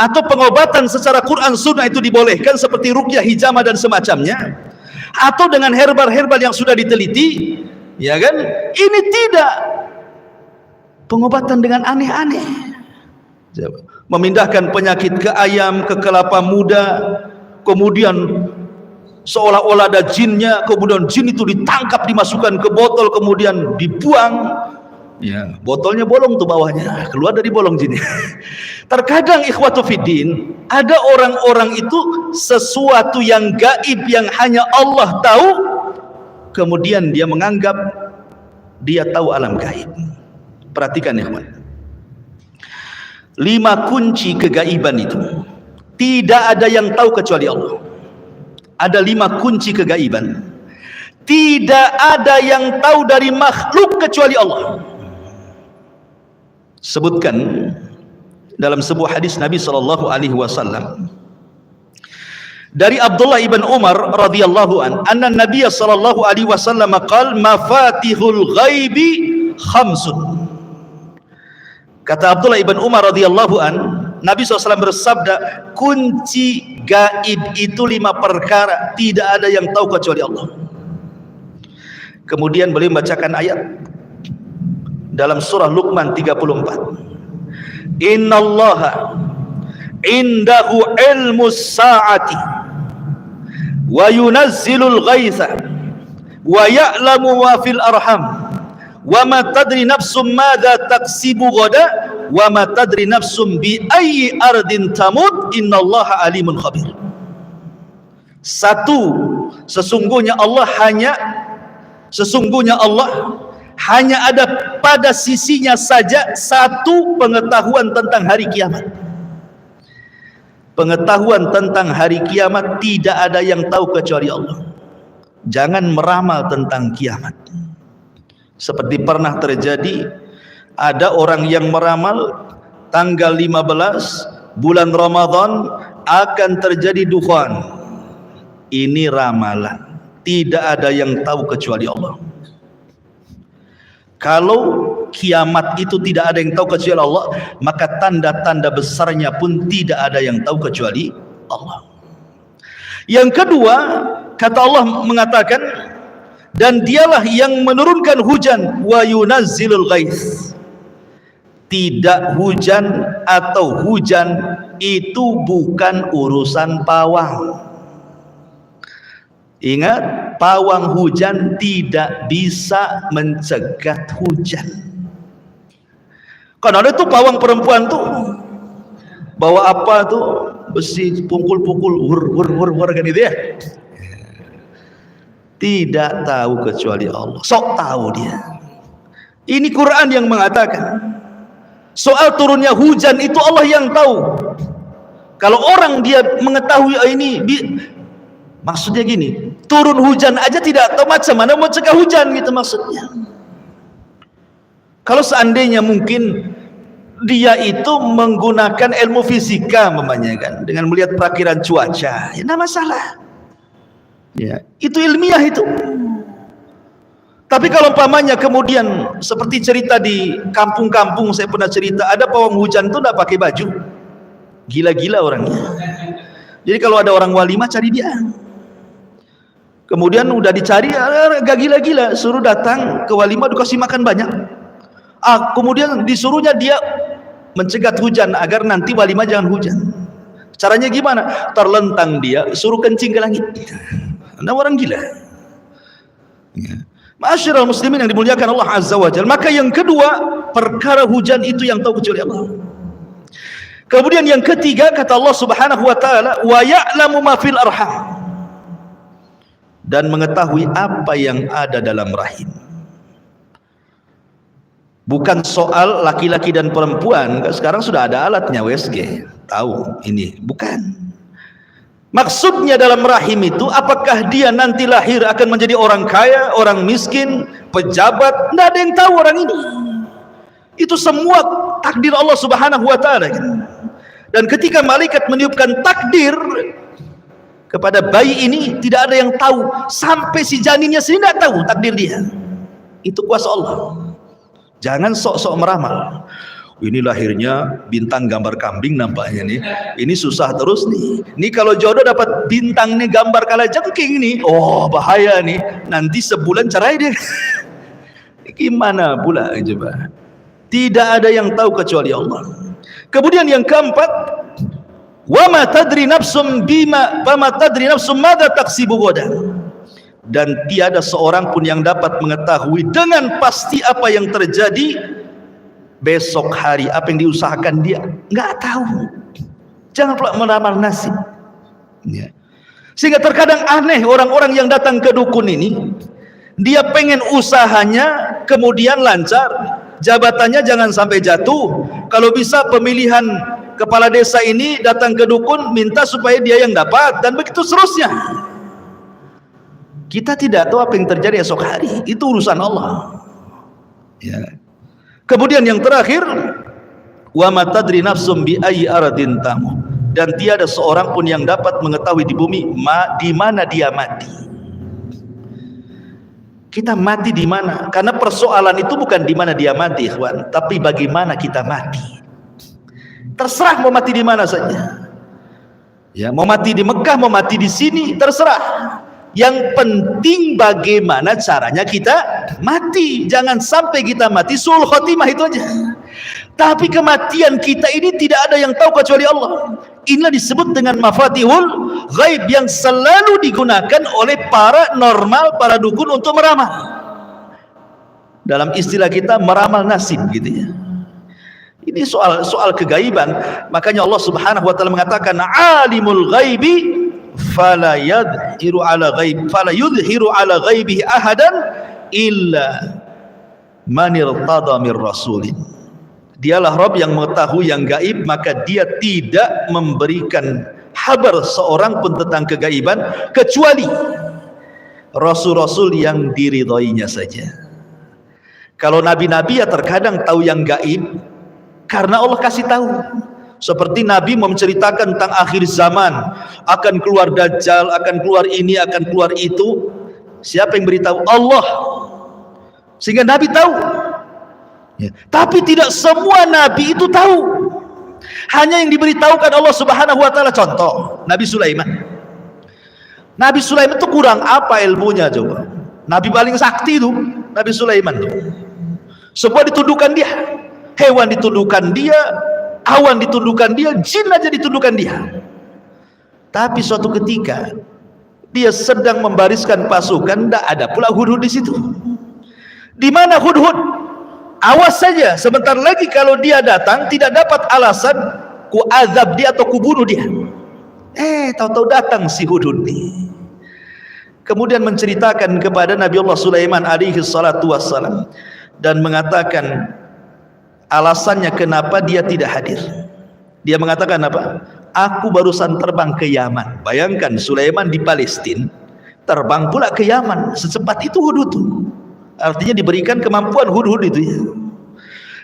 atau pengobatan secara Quran Sunnah itu dibolehkan seperti ruqyah, hijamah dan semacamnya, atau dengan herbal-herbal yang sudah diteliti, ya kan? Ini tidak pengobatan dengan aneh-aneh, memindahkan penyakit ke ayam, ke kelapa muda, kemudian seolah-olah ada jinnya, kemudian jin itu ditangkap, dimasukkan ke botol, kemudian dibuang, ya, botolnya bolong tuh bawahnya, keluar dari bolong jinnya. Terkadang ikhwatu fiddin, ada orang-orang itu sesuatu yang gaib yang hanya Allah tahu, kemudian dia menganggap dia tahu alam gaib. Perhatikan ikhwan, 5 kunci kegaiban itu tidak ada yang tahu kecuali Allah. Ada 5 kunci kegaiban, tidak ada yang tahu dari makhluk kecuali Allah. Sebutkan dalam sebuah hadis Nabi SAW dari Abdullah ibn Umar radhiyallahu an, anna Nabiy sallallahu alaihi wasallam qala mafatihul ghaibi khamsun. Kata Abdullah ibn Umar radhiyallahu an, Nabi SAW bersabda, kunci gaib itu 5 perkara, tidak ada yang tahu kecuali Allah. Kemudian beliau membacakan ayat dalam surah Luqman 34. Innallaha indahu ilmus sa'ati wa yunazzilul ghaitha wa ya'lamu ma fil arham wa ma tadri nafsum madza taksibu ghada wa ma tadri nafsum bi ayyi ardin tamut innallaha alimun khabir. Satu, sesungguhnya Allah hanya ada pada sisinya saja satu pengetahuan tentang hari kiamat. Pengetahuan tentang hari kiamat tidak ada yang tahu kecuali Allah. Jangan meramal tentang kiamat. Seperti pernah terjadi, ada orang yang meramal tanggal 15 bulan Ramadan akan terjadi dukhan. Ini ramalan, tidak ada yang tahu kecuali Allah. Kalau kiamat itu tidak ada yang tahu kecuali Allah, maka tanda-tanda besarnya pun tidak ada yang tahu kecuali Allah. Yang kedua, kata Allah mengatakan, dan dialah yang menurunkan hujan, wa yunazzilul ghaits. Tidak hujan atau hujan itu bukan urusan pawang. Ingat, pawang hujan tidak bisa mencegat hujan. Kan ada tuh pawang perempuan tuh bawa apa tuh, besi pukul-pukul wur kan itu ya. Tidak tahu kecuali Allah. Sok tahu dia. Ini Quran yang mengatakan soal turunnya hujan itu Allah yang tahu. Kalau orang dia mengetahui ini maksudnya gini, turun hujan aja tidak tahu macam mana mau cegah hujan gitu maksudnya. Kalau seandainya mungkin dia itu menggunakan ilmu fisika namanya kan, dengan melihat perakiran cuaca, ya tidak masalah. Ya, itu ilmiah itu. Tapi kalau umpamanya kemudian seperti cerita di kampung-kampung, saya pernah cerita, ada pawang hujan itu tidak pakai baju, gila-gila orangnya. Jadi kalau ada orang walimah cari dia. Kemudian udah dicari, agak gila-gila, suruh datang ke walimah dikasih makan banyak. Kemudian disuruhnya dia mencegat hujan agar nanti walimah jangan hujan. Caranya gimana? Terlentang dia, suruh kencing ke langit. Anda orang gila. Ya. Ma'asyiral muslimin yang dimuliakan Allah Azza wa Jalla. Maka yang kedua, perkara hujan itu yang tahu kecuali Allah. Kemudian yang ketiga, kata Allah Subhanahu wa taala, wa ya'lamu ma fil arham. dan mengetahui apa yang ada dalam rahim. Bukan soal laki-laki dan perempuan, sekarang sudah ada alatnya USG, tahu ini, bukan. Maksudnya dalam rahim itu, apakah dia nanti lahir akan menjadi orang kaya, orang miskin, pejabat, tidak ada yang tahu orang ini. Itu semua takdir Allah Subhanahu wa Ta'ala. Dan ketika malaikat meniupkan takdir kepada bayi ini, tidak ada yang tahu, sampai si janinnya sendiri tidak tahu takdir dia. Itu kuasa Allah. Jangan sok-sok meramal. Ini lahirnya bintang gambar kambing nampaknya nih. Ini susah terus nih. Ini kalau jodoh dapat bintang nih gambar kalajengking nih. Oh bahaya nih. Nanti sebulan cerai dia. Gimana pula coba? Tidak ada yang tahu kecuali Allah. Kemudian yang keempat, wa ma tadri nafsum bima wa ma tadri nafsum madza taksibu ghadan. Dan tiada seorang pun yang dapat mengetahui dengan pasti apa yang terjadi besok hari, apa yang diusahakan dia nggak tahu. Jangan pula meramal nasib ya. Sehingga terkadang aneh orang-orang yang datang ke dukun ini, dia pengen usahanya kemudian lancar, jabatannya jangan sampai jatuh. Kalau bisa pemilihan kepala desa ini datang ke dukun minta supaya dia yang dapat, dan begitu seterusnya. Kita tidak tahu apa yang terjadi esok hari, itu urusan Allah ya. Kemudian yang terakhir, wa ma tadri nafsum bi ayyi ardin tamut, dan tiada seorang pun yang dapat mengetahui di bumi di mana dia mati. Kita mati di mana? Karena persoalan itu bukan di mana dia mati, ikhwan, tapi bagaimana kita mati. Terserah mau mati di mana saja. Ya, mau mati di Mekah, mau mati di sini, terserah. Yang penting bagaimana caranya kita mati. Jangan sampai kita mati suul khotimah, itu aja. Tapi kematian kita ini tidak ada yang tahu kecuali Allah. Inilah disebut dengan mafatihul ghaib, yang selalu digunakan oleh para normal, para dukun untuk meramal. Dalam istilah kita meramal nasib gitu ya. Ini soal kegaiban. Makanya Allah Subhanahu wa Ta'ala mengatakan alimul ghaibi fala yudhiru ala ghaibihi ahadan illa man irtada mir rasulin. Dialah Rabb yang mengetahui yang gaib, maka dia tidak memberikan kabar seorang pun tentang kegaiban kecuali rasul-rasul yang diridhoinya saja. Kalau nabi-nabi ya terkadang tahu yang gaib karena Allah kasih tahu. Seperti Nabi menceritakan tentang akhir zaman, akan keluar Dajjal, akan keluar ini, akan keluar itu. Siapa yang beritahu? Allah. Sehingga Nabi tahu ya. Tapi tidak semua Nabi itu tahu. Hanya yang diberitahukan Allah Subhanahu wa Ta'ala. Contoh Nabi Sulaiman. Nabi Sulaiman itu kurang apa ilmunya coba? Nabi paling sakti itu Nabi Sulaiman tuh. Semua ditundukkan dia. Hewan ditundukkan dia, awan ditundukkan dia, jin aja ditundukkan dia. Tapi suatu ketika dia sedang membariskan pasukan, tidak ada pula Hudhud di situ. Di mana Hudhud? Awas saja, sebentar lagi kalau dia datang tidak dapat alasan ku azab dia atau ku bunuh dia. Tahu-tahu datang si Hudhud nih. Kemudian menceritakan kepada Nabi Allah Sulaiman alaihi salatu wassalam dan mengatakan alasannya kenapa dia tidak hadir. Dia mengatakan apa? Aku barusan terbang ke Yaman. Bayangkan Sulaiman di Palestina, terbang pula ke Yaman. Secepat itu Hudhud. Artinya diberikan kemampuan Hudhud itu ya.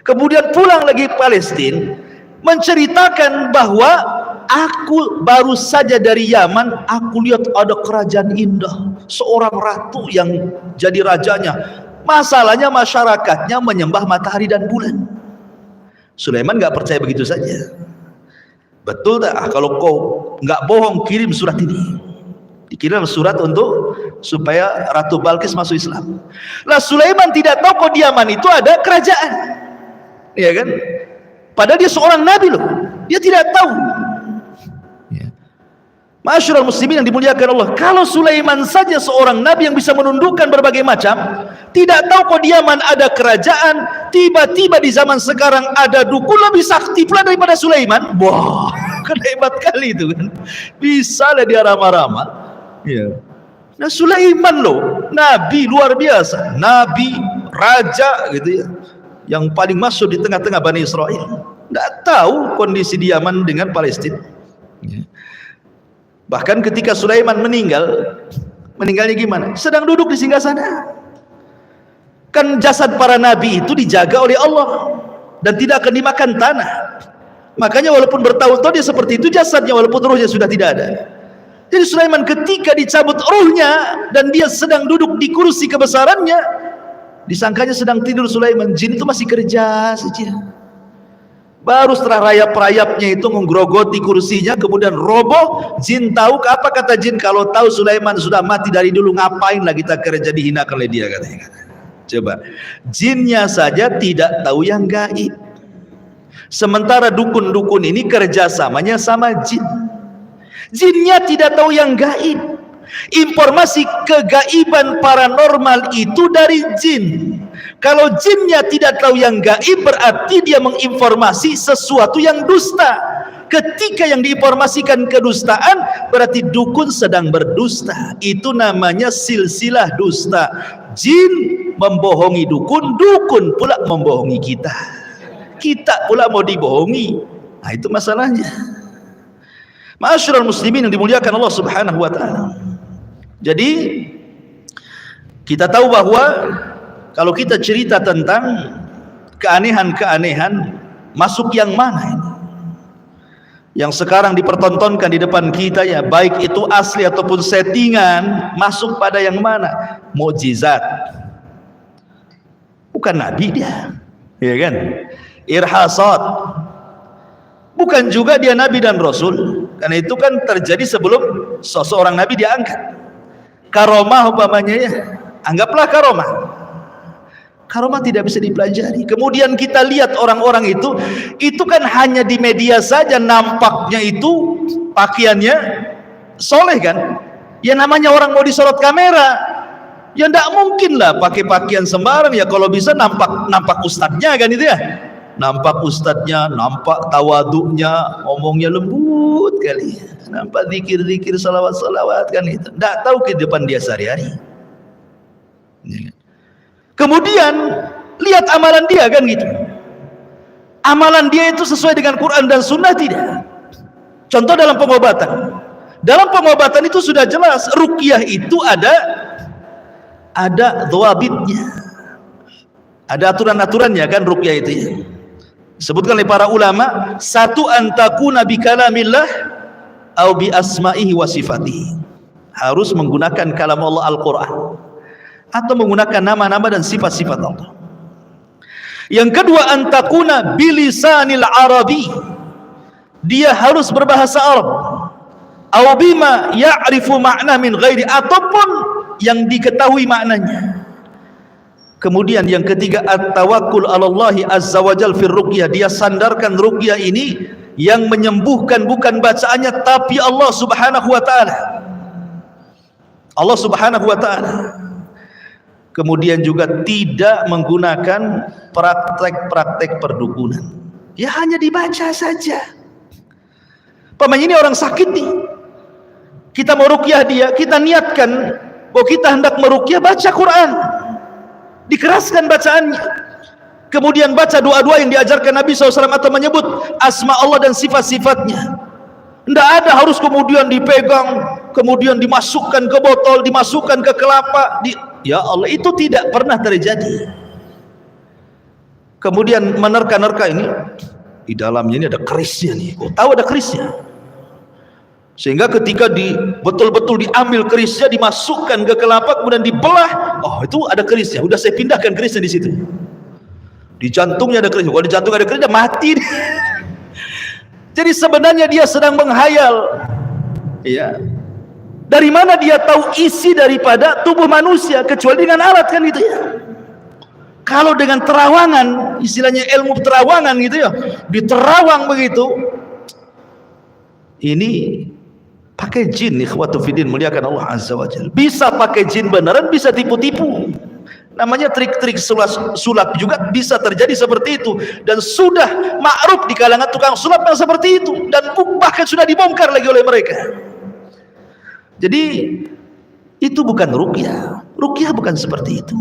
Kemudian pulang lagi ke Palestina, menceritakan bahwa aku baru saja dari Yaman, aku lihat ada kerajaan indah, seorang ratu yang jadi rajanya. Masalahnya masyarakatnya menyembah matahari dan bulan. Sulaiman nggak percaya begitu saja. Betul tak? Kalau kau nggak bohong, kirim surat ini. Dikirim surat untuk supaya Ratu Balkis masuk Islam. Lah Sulaiman tidak tahu kok di Yaman itu ada kerajaan, ya kan? Padahal dia seorang nabi loh, dia tidak tahu. Ma'asyiral muslimin yang dimuliakan Allah, kalau Sulaiman saja seorang nabi yang bisa menundukkan berbagai macam, tidak tahu kok di Yaman ada kerajaan, tiba-tiba di zaman sekarang ada dukun lebih sakti pula daripada Sulaiman. Wah, kan hebat kali itu kan. Bisa lah dia ramah-ramah. Ya. Nah, Sulaiman loh, nabi luar biasa, nabi, raja gitu ya, yang paling masuk di tengah-tengah Bani Israel. Tidak tahu kondisi di Yaman dengan Palestina. Bahkan ketika Sulaiman meninggalnya gimana? Sedang duduk di singgasana. Kan jasad para nabi itu dijaga oleh Allah dan tidak akan dimakan tanah. Makanya walaupun bertahun-tahun dia seperti itu jasadnya, walaupun ruhnya sudah tidak ada. Jadi Sulaiman ketika dicabut ruhnya dan dia sedang duduk di kursi kebesarannya, disangkanya sedang tidur Sulaiman, jin itu masih kerja saja. Baru setelah rayap-rayapnya itu menggerogoti kursinya, kemudian roboh, jin tahu. Apa kata jin? Kalau tahu Sulaiman sudah mati dari dulu, ngapain lagi kita kerja, dihinakan oleh dia, katanya. Coba, jinnya saja tidak tahu yang gaib. Sementara dukun-dukun ini kerjasamanya sama jin. Jinnya tidak tahu yang gaib. Informasi kegaiban paranormal itu dari jin. Kalau jinnya tidak tahu yang gaib, berarti dia menginformasi sesuatu yang dusta. Ketika yang diinformasikan kedustaan, berarti dukun sedang berdusta. Itu namanya silsilah dusta. Jin membohongi dukun, dukun pula membohongi kita. Kita pula mau dibohongi. Nah, itu masalahnya. Ma'asyiral muslimin yang dimuliakan Allah Subhanahu wa taala. Jadi kita tahu bahwa kalau kita cerita tentang keanehan-keanehan, masuk yang mana ini? Yang sekarang dipertontonkan di depan kita ya, baik itu asli ataupun settingan, masuk pada yang mana? Mukjizat. Bukan nabi dia, ya kan? Irhasat. Bukan juga dia nabi dan rasul, karena itu kan terjadi sebelum seseorang nabi diangkat. Karomah umpamanya ya, anggaplah karomah. Karomah tidak bisa dipelajari. Kemudian kita lihat orang-orang itu kan hanya di media saja nampaknya itu pakaiannya soleh kan. Ya namanya orang mau disorot kamera, ya tidak mungkin lah pakai pakaian sembarang. Ya kalau bisa nampak ustadznya kan itu ya. Nampak ustadznya, nampak tawaduknya, ngomongnya lembut kali, nampak zikir-zikir, salawat-salawat kan itu. Tidak tahu kehidupan dia sehari-hari. Kemudian lihat amalan dia kan gitu. Amalan dia itu sesuai dengan Quran dan Sunnah tidak? Contoh dalam pengobatan. Dalam pengobatan itu sudah jelas, ruqyah itu ada dhawabitnya. Ada aturan-aturannya kan ruqyah itu ya. Sebutkan oleh para ulama, satu antakuna bi kalamillah au bi asma'ihi wa sifatihi. Harus menggunakan kalam Allah Al-Qur'an atau menggunakan nama-nama dan sifat-sifat Allah. Yang kedua, antakuna bilisanil arabi. Dia harus berbahasa Arab. Au bima ya'rifu ma'na min ghairi, ataupun yang diketahui maknanya. Kemudian yang ketiga, at-tawakkul 'alallahi azza wajal fir ruqyah. Dia sandarkan ruqyah ini yang menyembuhkan bukan bacaannya tapi Allah Subhanahu wa taala. Allah Subhanahu wa taala. Kemudian juga tidak menggunakan praktek-praktek perdukunan. Ya hanya dibaca saja. Paman ini orang sakit nih. Kita mau ruqyah dia, kita niatkan bahwa kita hendak meruqyah, baca Quran. Dikeraskan bacaannya, kemudian baca doa-doa yang diajarkan Nabi SAW atau menyebut asma Allah dan sifat-sifatnya. Tidak ada harus kemudian dipegang, kemudian dimasukkan ke botol, dimasukkan ke kelapa. Ya Allah, itu tidak pernah terjadi. Kemudian menerka-nerka ini, di dalamnya ini ada kerisnya nih. Oh, tahu ada kerisnya? Sehingga ketika betul-betul diambil kerisnya, dimasukkan ke kelapa, kemudian dibelah, oh itu ada kerisnya. Udah saya pindahkan kerisnya di situ. Di jantungnya ada kerisnya. Kalau di jantung ada kerisnya, mati. Jadi sebenarnya dia sedang menghayal. Ya. Dari mana dia tahu isi daripada tubuh manusia kecuali dengan alat kan gitu ya. Kalau dengan terawangan, istilahnya ilmu terawangan gitu ya, diterawang begitu. Ini pakai jin, ikhwatu fiddin, muliakan Allah azza wajalla. Bisa pakai jin beneran, bisa tipu-tipu. Namanya trik-trik sulap juga bisa terjadi seperti itu, dan sudah ma'ruf di kalangan tukang sulap yang seperti itu, dan bahkan sudah dibongkar lagi oleh mereka. Jadi Itu bukan ruqyah. Ruqyah bukan seperti itu.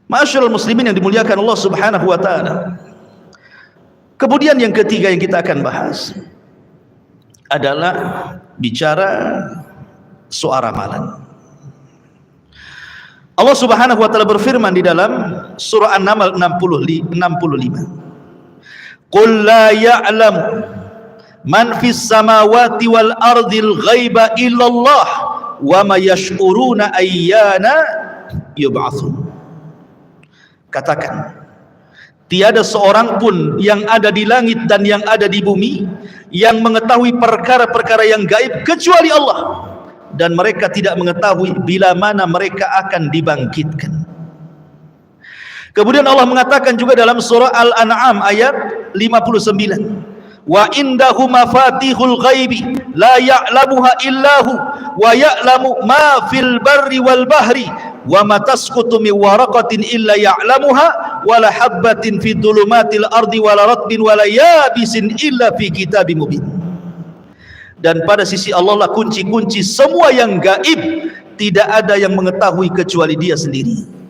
Ma'asyiral muslimin yang dimuliakan Allah Subhanahu wa taala. Kemudian yang ketiga yang kita akan bahas adalah bicara soal ramalan. Allah Subhanahu wa taala berfirman di dalam surah An-Naml 65. Qul la ya'lamu man fis samawati wal ardil ghaiba illallah wa ma yash'uruna ayyana yub'atsun. Katakan, tiada seorang pun yang ada di langit dan yang ada di bumi yang mengetahui perkara-perkara yang gaib kecuali Allah, dan mereka tidak mengetahui bila mana mereka akan dibangkitkan. Kemudian Allah mengatakan juga dalam surah Al-An'am ayat 59, wa indahu mafatihul ghaibi la ya'lamuha illahu wa ya'lamu ma fil barri wal bahri wa ma tasqutu min waraqatin illa ya'lamuha wa la habbatin fi dhulumatil ardi wa la ratbin wa la yabisin illa fi kitabim mubin. Dan pada sisi Allah lah kunci-kunci semua yang gaib, tidak ada yang mengetahui kecuali Dia sendiri.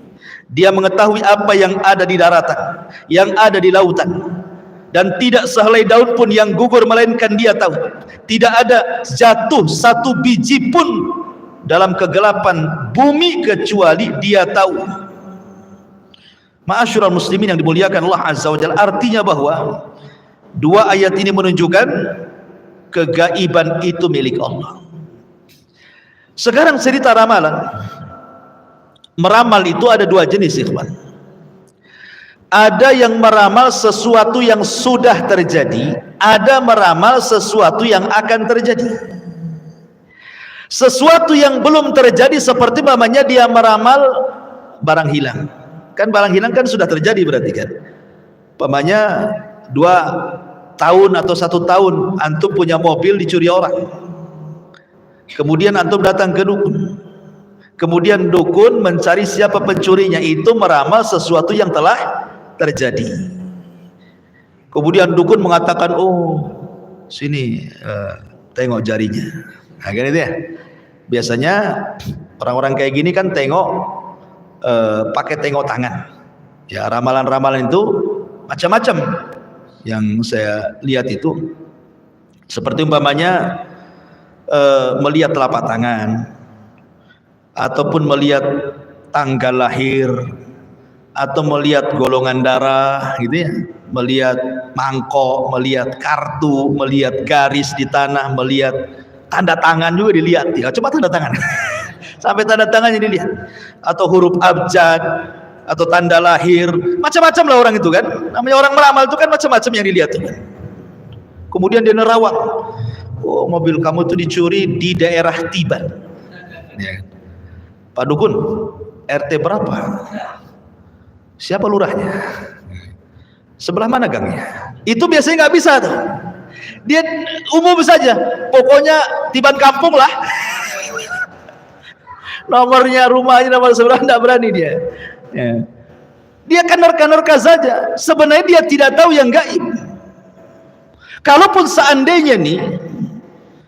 Dia mengetahui apa yang ada di daratan, yang ada di lautan, dan tidak sehelai daun pun yang gugur melainkan Dia tahu. Tidak ada jatuh satu biji pun dalam kegelapan bumi kecuali Dia tahu. Ma'asyiral muslimin yang dimuliakan Allah Azza wa Jalla, artinya bahwa dua ayat ini menunjukkan kegaiban itu milik Allah. Sekarang cerita ramalan. Meramal itu ada dua jenis, ikhwan. Ada yang meramal sesuatu yang sudah terjadi, ada meramal sesuatu yang akan terjadi. Sesuatu yang belum terjadi seperti namanya dia meramal barang hilang. Kan barang hilang kan sudah terjadi berarti kan. Umpamanya 2 tahun atau 1 tahun antum punya mobil dicuri orang. Kemudian antum datang ke dukun. Kemudian dukun mencari siapa pencurinya, itu meramal sesuatu yang telah terjadi. Kemudian dukun mengatakan, oh sini tengok jarinya. Nah, kan itu ya. Biasanya orang-orang kayak gini kan tengok pakai tengok tangan. Ya, ramalan-ramalan itu macam-macam yang saya lihat itu. Seperti umpamanya melihat telapak tangan, ataupun melihat tanggal lahir, atau melihat golongan darah gitu ya, melihat mangkok, melihat kartu, melihat garis di tanah, melihat tanda tangan juga dilihat ya, coba tanda tangan sampai tanda tangannya dilihat, atau huruf abjad, atau tanda lahir, macam-macam lah orang itu kan. Namanya orang meramal itu kan macam-macam yang dilihat tuh kan. Kemudian dia nerawang, oh mobil kamu tuh dicuri di daerah Tiban ya. Pak dukun, RT berapa? Siapa lurahnya? Sebelah mana gangnya? Itu biasanya nggak bisa tuh. Dia umum saja, pokoknya Tiban kampung lah. Nomornya, rumahnya, nomor sebelah nggak berani dia. Ya. Dia kan nerka-nerka saja. Sebenarnya dia tidak tahu yang gaib. Kalaupun seandainya nih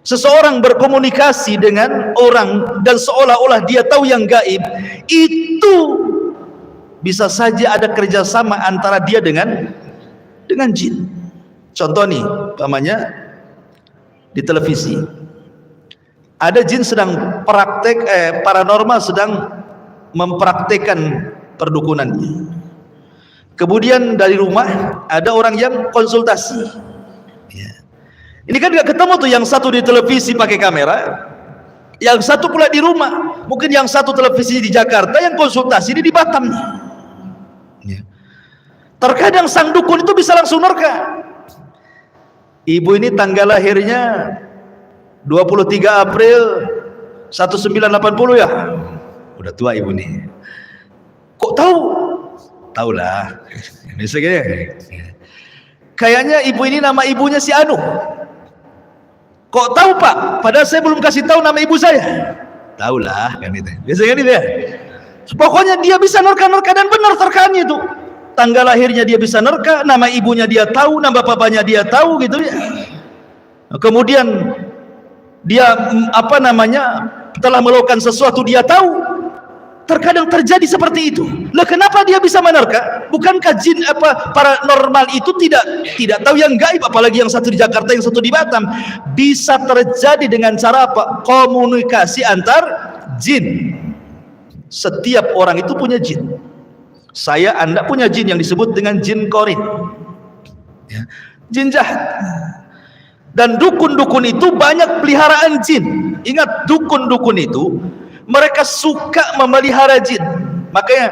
seseorang berkomunikasi dengan orang dan seolah-olah dia tahu yang gaib, itu bisa saja ada kerjasama antara dia dengan jin. Contoh nih, umpamanya di televisi ada jin sedang praktek paranormal sedang mempraktekkan perdukunannya. Kemudian dari rumah ada orang yang konsultasi. Ini kan gak ketemu tuh, yang satu di televisi pakai kamera, yang satu pula di rumah. Mungkin yang satu televisi di Jakarta, yang konsultasi di Batam. Ya. Terkadang sang dukun itu bisa langsung nerka. Ibu ini tanggal lahirnya 23 April 1980 ya. Udah tua ibu nih. Kok tahu? Tahulah. Misalnya kayaknya ibu ini nama ibunya si Anu. Kok tahu Pak? Padahal saya belum kasih tahu nama ibu saya. Tahulah kan itu. Biasanya gitu ya. Pokoknya dia bisa nerka-nerka dan benar terkaannya itu. Tanggal lahirnya dia bisa nerka, nama ibunya dia tahu, nama bapaknya dia tahu gitu ya. Kemudian dia telah melakukan sesuatu dia tahu. Terkadang terjadi seperti itu. Lah kenapa dia bisa menerka? Bukankah jin paranormal itu tidak tahu yang gaib, apalagi yang satu di Jakarta, yang satu di Batam. Bisa terjadi dengan cara apa? Komunikasi antar jin. Setiap orang itu punya jin. Saya, Anda punya jin yang disebut dengan jin korin, ya, jin jahat. Dan dukun-dukun itu banyak peliharaan jin. Ingat, dukun-dukun itu mereka suka memelihara jin. Makanya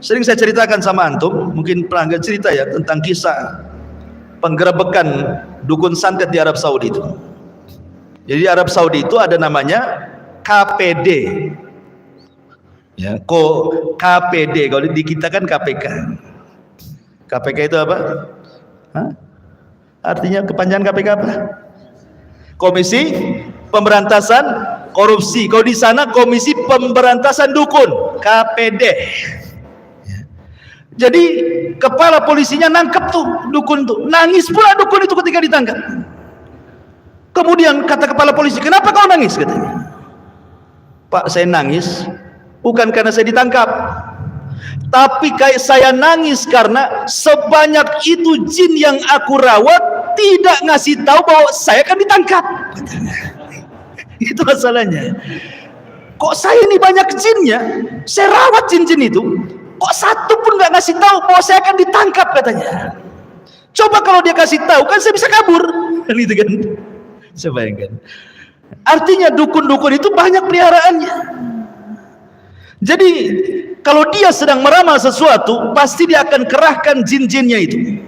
sering saya ceritakan sama antum, mungkin pernah nggak cerita ya, tentang kisah penggerebekan dukun santet di Arab Saudi itu. Jadi di Arab Saudi itu ada namanya KPD, ya, KPD. Kalau di kita kan KPK. KPK itu apa? Hah? Artinya kepanjangan KPK apa? Komisi Pemberantasan Korupsi. Kalau di sana Komisi Pemberantasan Dukun, KPD. Ya. Jadi kepala polisinya nangkep tuh dukun tuh, nangis pula dukun itu ketika ditangkap. Kemudian kata kepala polisi, kenapa kau nangis? Katanya, Pak, saya nangis bukan karena saya ditangkap, tapi kayak saya nangis karena sebanyak itu jin yang aku rawat tidak ngasih tahu bahwa saya akan ditangkap. Itu masalahnya. Kok saya ini banyak jinnya, saya rawat jin-jin itu, kok satu pun nggak ngasih tahu bahwa saya akan ditangkap, katanya. Coba kalau dia kasih tahu, kan saya bisa kabur. Gitu kan? Saya bayangkan. Artinya dukun-dukun itu banyak peliharaannya. Jadi kalau dia sedang meramal sesuatu, pasti dia akan kerahkan jin-jinnya itu.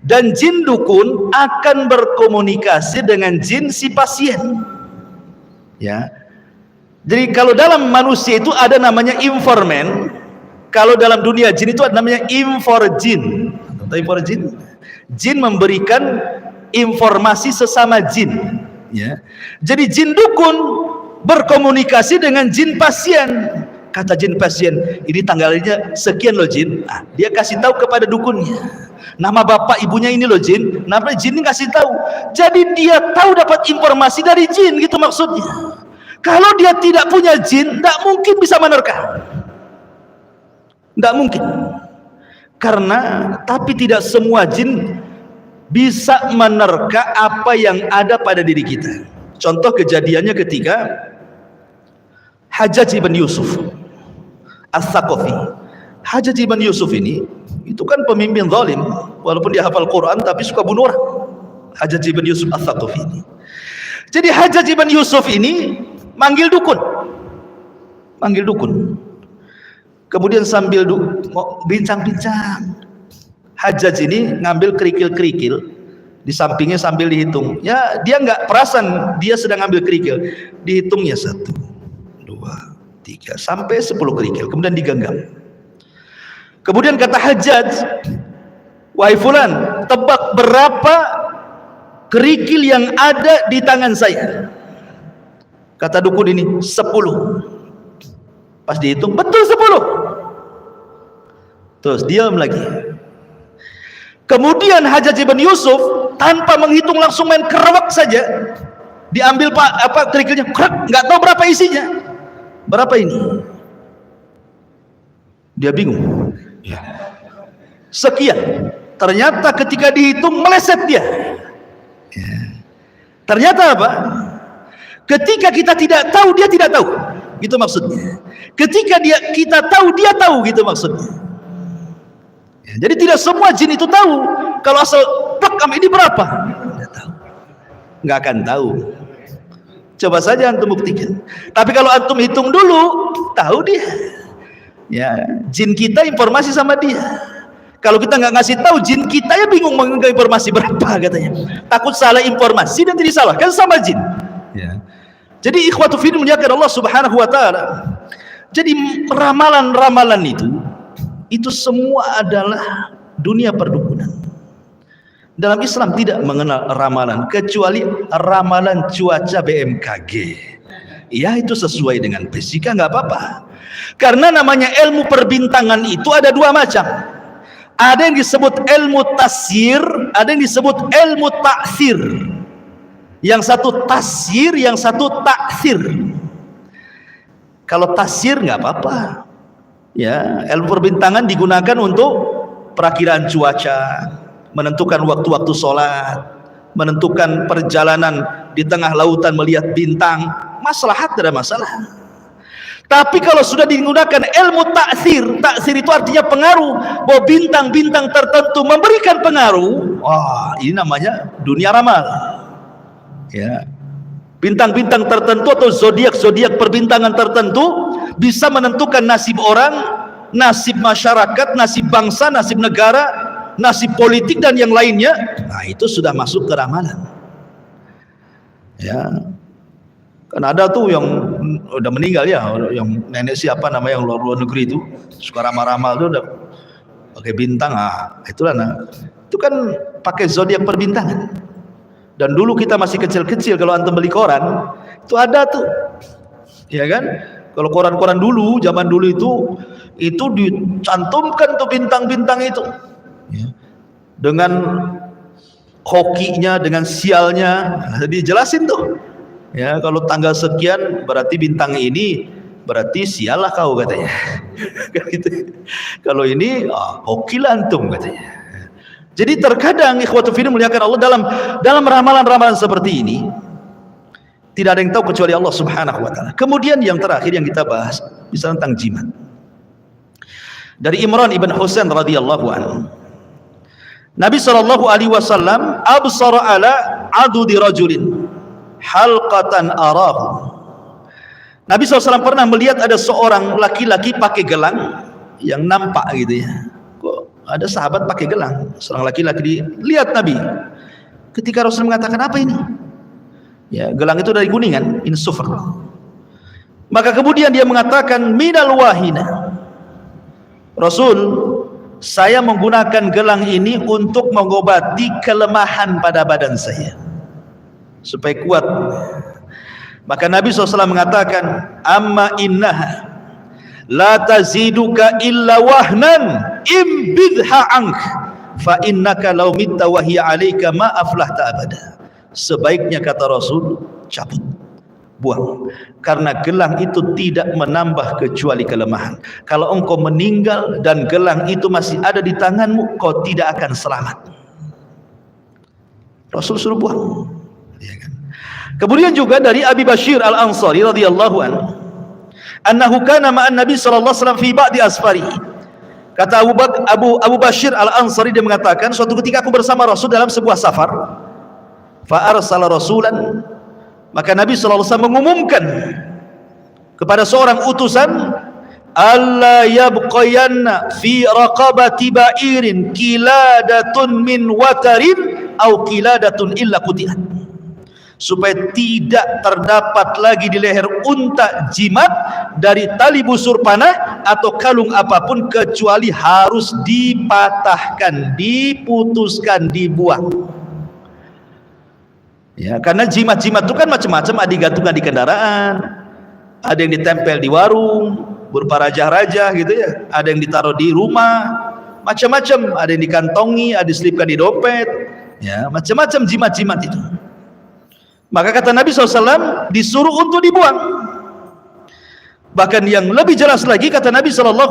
Dan jin dukun akan berkomunikasi dengan jin si pasien. Ya. Jadi kalau dalam manusia itu ada namanya informan, kalau dalam dunia jin itu ada namanya inforjin. Tahu inforjin? Jin memberikan informasi sesama jin. Ya. Jadi jin dukun berkomunikasi dengan jin pasien. Kata jin pasien, ini tanggalnya sekian loh jin. Nah, dia kasih tahu kepada dukunnya, nama bapak ibunya ini loh jin. Nama jin ini kasih tahu. Jadi dia tahu, dapat informasi dari jin, gitu maksudnya. Kalau dia tidak punya jin, tidak mungkin bisa menerka. Tidak mungkin. Karena tapi tidak semua jin bisa menerka apa yang ada pada diri kita. Contoh kejadiannya ketika Hajjaj ibn Yusuf As-Saqafi. Hajjaj ibn Yusuf ini itu kan pemimpin zalim, walaupun dia hafal Quran tapi suka bunuh orang. Hajjaj ibn Yusuf As-Saqafi ini. Jadi Hajjaj ibn Yusuf ini manggil dukun. Kemudian sambil bincang-bincang, Hajjaj ini ngambil kerikil-kerikil di sampingnya sambil dihitung. Ya, dia nggak perasan dia sedang ngambil kerikil. Dihitungnya 1, 2, 3 sampai 10 kerikil, kemudian digenggam. Kemudian kata Hajjaj, wahai fulan, tebak berapa kerikil yang ada di tangan saya? Kata dukun ini 10. Pas dihitung betul 10. Terus diam lagi. Kemudian Hajjaj ibn Yusuf tanpa menghitung langsung main kerewak saja, diambil kerikilnya, nggak tahu berapa isinya. Berapa ini? Dia bingung. Ya. Sekian. Ternyata ketika dihitung meleset dia. Ya. Ternyata apa? Ketika kita tidak tahu, dia tidak tahu. Gitu maksudnya. Ketika kita tahu, dia tahu, gitu maksudnya. Ya, jadi tidak semua jin itu tahu. Kalau asal plek ini berapa? Tidak tahu. Nggak akan tahu. Coba saja antum buktikan. Tapi kalau antum hitung dulu, tahu dia. Ya, jin kita informasi sama dia. Kalau kita nggak ngasih tahu, jin kita ya bingung mengenai informasi berapa, katanya. Takut salah informasi dan tidak disalahkan sama jin. Ya. Jadi ikhwatu fi din muliakan Allah Subhanahu wa taala. Jadi ramalan-ramalan itu semua adalah dunia perdukunan. Dalam Islam tidak mengenal ramalan kecuali ramalan cuaca BMKG. Ya, itu sesuai dengan fisika, nggak apa-apa. Karena namanya ilmu perbintangan itu ada dua macam. Ada yang disebut ilmu tasyir, ada yang disebut ilmu taksir. Yang satu tasyir, yang satu taksir. Kalau tasir nggak apa-apa. Ya, ilmu perbintangan digunakan untuk perakiraan cuaca, menentukan waktu-waktu sholat, menentukan perjalanan di tengah lautan melihat bintang, maslahat, tidak ada masalah. Tapi kalau sudah digunakan ilmu taksir itu artinya pengaruh, bahwa bintang-bintang tertentu memberikan pengaruh. Wah, ini namanya dunia ramal. Ya, bintang-bintang tertentu atau zodiak perbintangan tertentu bisa menentukan nasib orang, nasib masyarakat, nasib bangsa, nasib negara, nasib politik dan yang lainnya. Nah, itu sudah masuk ke ramalan. Ya, kan ada tuh yang udah meninggal ya, yang nenek siapa namanya yang luar negeri itu suka ramal-ramal tuh udah pakai bintang. Itulah, itu kan pakai zodiak perbintangan. Dan dulu kita masih kecil-kecil, kalau antum beli koran itu ada tuh, ya kan? Kalau koran-koran dulu, zaman dulu itu dicantumkan tuh bintang-bintang itu, ya. Dengan hokinya, dengan sialnya, dijelasin tuh. Ya, kalau tanggal sekian berarti bintang ini, berarti sialah kau katanya. Gitu. Kalau ini hokilah antum katanya. Jadi terkadang ikhwatu fillah muliakan Allah, dalam ramalan-ramalan seperti ini tidak ada yang tahu kecuali Allah Subhanahu wa taala. Kemudian yang terakhir yang kita bahas bisa tentang jimat. Dari Imran ibn Husain radhiyallahu anhu. Nabi sallallahu alaihi wasallam absara ala adudi rajulin halqatan arahu. Nabi SAW pernah melihat ada seorang laki-laki pakai gelang yang nampak gitu ya. Ada sahabat pakai gelang, seorang laki-laki lihat Nabi. Ketika Rasul mengatakan, apa ini? Ya, gelang itu dari kuningan, in sufr. Maka kemudian dia mengatakan, minal wahina. Rasul, saya menggunakan gelang ini untuk mengobati kelemahan pada badan saya, supaya kuat. Maka Nabi SAW mengatakan, amma innaha la taziduka illa wahnan imbidha ank fa innaka law mitta wa hiya alayka ma aflahta abada. Sebaiknya kata Rasul, cabut, buang, karena gelang itu tidak menambah kecuali kelemahan. Kalau engkau meninggal dan gelang itu masih ada di tanganmu, kau tidak akan selamat. Rasul suruh buang, ya kan? Kemudian juga dari Abi Bashir Al-Ansari radhiyallahu anhu, annahu kana ma'an Nabi sallallahu alaihi wasallam fi ba'di asfari. Kata Abu Bashir Al-Ansari, dia mengatakan, suatu ketika aku bersama Rasul dalam sebuah safar. Fa arsala rasulan, maka Nabi sallallahu alaihi wasallam mengumumkan kepada seorang utusan, alla yabqayanna fi raqabati ba'irin kiladatun min watarin au kiladatun illa qutiat. Supaya tidak terdapat lagi di leher unta jimat dari tali busur panah atau kalung apapun, kecuali harus dipatahkan, diputuskan, dibuang. Ya, karena jimat-jimat itu kan macam-macam, ada digantungkan di kendaraan, ada yang ditempel di warung berupa raja-raja gitu ya, ada yang ditaruh di rumah, macam-macam, ada yang dikantongi, ada diselipkan di dompet, ya, macam-macam jimat-jimat itu. Maka kata Nabi SAW, disuruh untuk dibuang. Bahkan yang lebih jelas lagi, kata Nabi SAW,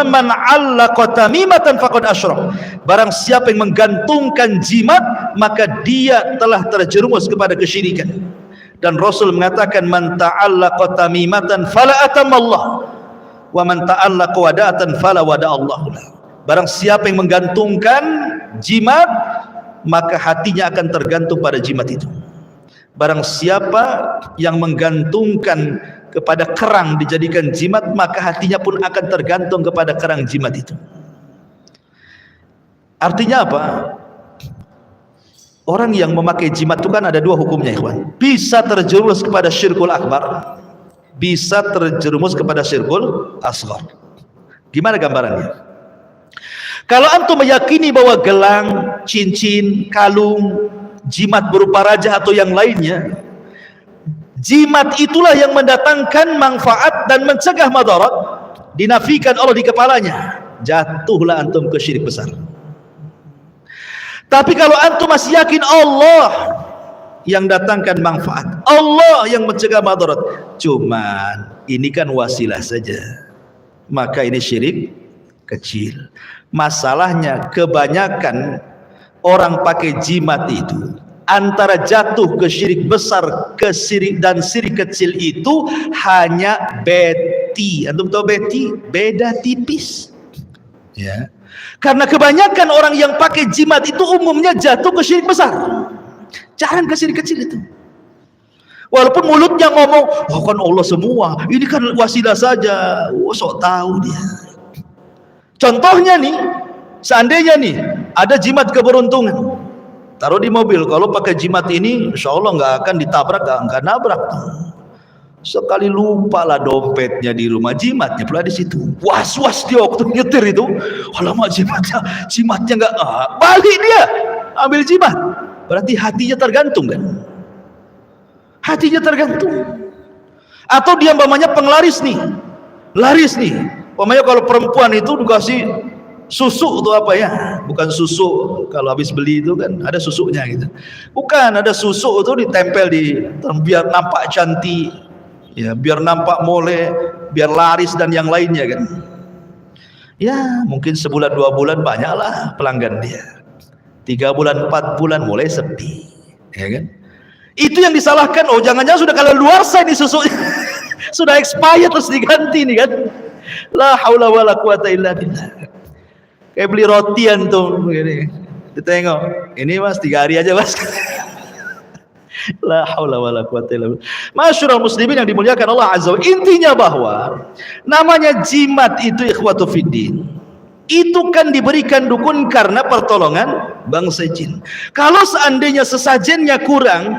man 'allaqa tamimatan faqad asyrak. Barang siapa yang menggantungkan jimat, maka dia telah terjerumus kepada kesyirikan. Dan Rasul mengatakan, man ta'allaqa tamimatan fala atamallah, wa man ta'allaqa wada'atan fala wada'allahu lah. Barang siapa yang menggantungkan jimat, maka hatinya akan tergantung pada jimat itu. Barang siapa yang menggantungkan kepada kerang dijadikan jimat, maka hatinya pun akan tergantung kepada kerang jimat itu. Artinya apa? Orang yang memakai jimat itu kan ada dua hukumnya, ikhwan. Bisa terjerumus kepada syirkul akbar, bisa terjerumus kepada syirkul asghar. Gimana gambarannya? Kalau antum meyakini bahwa gelang, cincin, kalung, jimat berupa raja atau yang lainnya, jimat itulah yang mendatangkan manfaat dan mencegah madarat, dinafikan Allah di kepalanya, jatuhlah antum ke syirik besar. Tapi kalau antum masih yakin Allah yang datangkan manfaat, Allah yang mencegah madarat. Cuman ini kan wasilah saja, maka ini syirik kecil. Masalahnya kebanyakan orang pakai jimat itu antara jatuh ke syirik besar ke syirik dan syirik kecil itu hanya beti. Antum tahu beti? Beda tipis. Ya. Karena kebanyakan orang yang pakai jimat itu umumnya jatuh ke syirik besar. Jangan ke syirik kecil itu. Walaupun mulutnya ngomong, oh kan Allah semua, ini kan wasilah saja. Oh, sok tahu dia. Contohnya nih, seandainya nih ada jimat keberuntungan, taruh di mobil. Kalau pakai jimat ini, insya Allah nggak akan ditabrak, nggak nabrak. Sekali lupa lah dompetnya di rumah, jimatnya pula di situ. Was-was dia waktu nyetir itu. Alamak, jimatnya nggak, balik dia ambil jimat. Berarti hatinya tergantung kan? Hatinya tergantung. Atau dia umpamanya penglaris nih, laris nih. Umpamanya kalau perempuan itu dikasih susu atau apa ya, bukan susu kalau habis beli itu kan ada susunya gitu, bukan, ada susu itu ditempel di biar nampak cantik ya, biar nampak mole, biar laris dan yang lainnya kan ya. Mungkin sebulan 2 bulan banyaklah pelanggan dia, 3 bulan 4 bulan mulai sepi ya kan. Itu yang disalahkan. Oh jangan-jangan sudah kadaluarsa ini susu sudah expired terus diganti nih kan. La haula wala quwata illa billah. Kayak beli rotian tuh begini, ditengok, ini mas 3 hari aja mas. La haula wala quwata illa billah. Masyarul muslimin yang dimuliakan Allah azza wa, intinya bahwa namanya jimat itu ikhwatu fiddin, itu kan diberikan dukun karena pertolongan bangsa jin. Kalau seandainya sesajennya kurang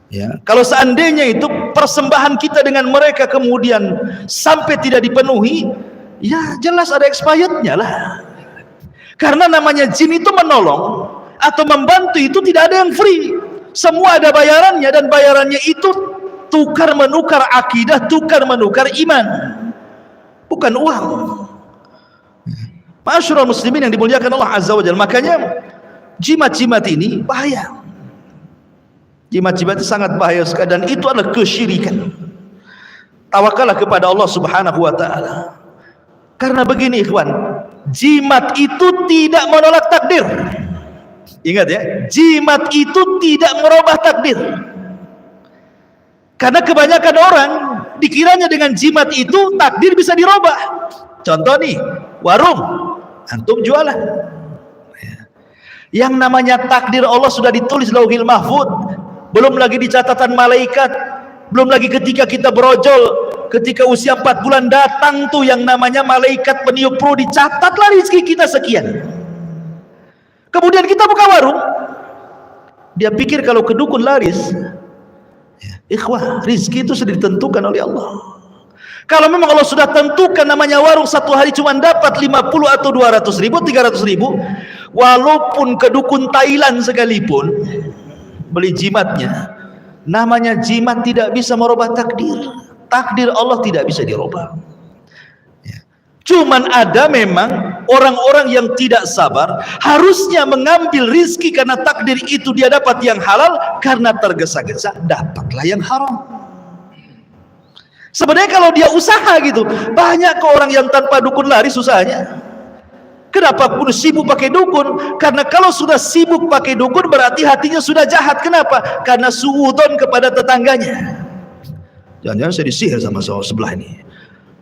ya, kalau seandainya itu persembahan kita dengan mereka kemudian sampai tidak dipenuhi, ya jelas ada expirednya lah. Karena namanya jin itu menolong atau membantu itu tidak ada yang free, semua ada bayarannya, dan bayarannya itu tukar menukar akidah, tukar menukar iman, bukan uang. Masyarul muslimin yang dimuliakan Allah azza wa jalla. Makanya jimat-jimat ini bahaya. Jimat-jimat itu sangat bahaya sekali, dan itu adalah kesyirikan. Tawakallah kepada Allah subhanahu wa ta'ala. Karena begini ikhwan, jimat itu tidak menolak takdir. Ingat ya, jimat itu tidak merubah takdir. Karena kebanyakan orang dikiranya dengan jimat itu takdir bisa dirubah. Contoh nih, warung, antum jualan, yang namanya takdir Allah sudah ditulis lauhil mahfud, belum lagi di catatan malaikat, belum lagi ketika kita berojol, ketika usia 4 bulan datang tuh yang namanya malaikat peniup ruh, dicatatlah rezeki kita sekian. Kemudian kita buka warung, dia pikir kalau ke dukun laris ya, ikhwah, rezeki itu sudah ditentukan oleh Allah. Kalau memang Allah sudah tentukan namanya warung satu hari cuma dapat 50 atau 200 ribu, 300 ribu, walaupun ke dukun Thailand sekalipun beli jimatnya, namanya jimat tidak bisa merubah takdir. Takdir Allah tidak bisa dirubah ya. Cuman ada memang orang-orang yang tidak sabar, harusnya mengambil rizki karena takdir itu dia dapat yang halal, karena tergesa-gesa dapatlah yang haram. Sebenarnya kalau dia usaha gitu, banyak ke orang yang tanpa dukun laris usahanya. Kenapa pun sibuk pakai dukun? Karena kalau sudah sibuk pakai dukun berarti hatinya sudah jahat. Kenapa? Karena suudon kepada tetangganya. Jangan-jangan saya disihir sama sebelah ini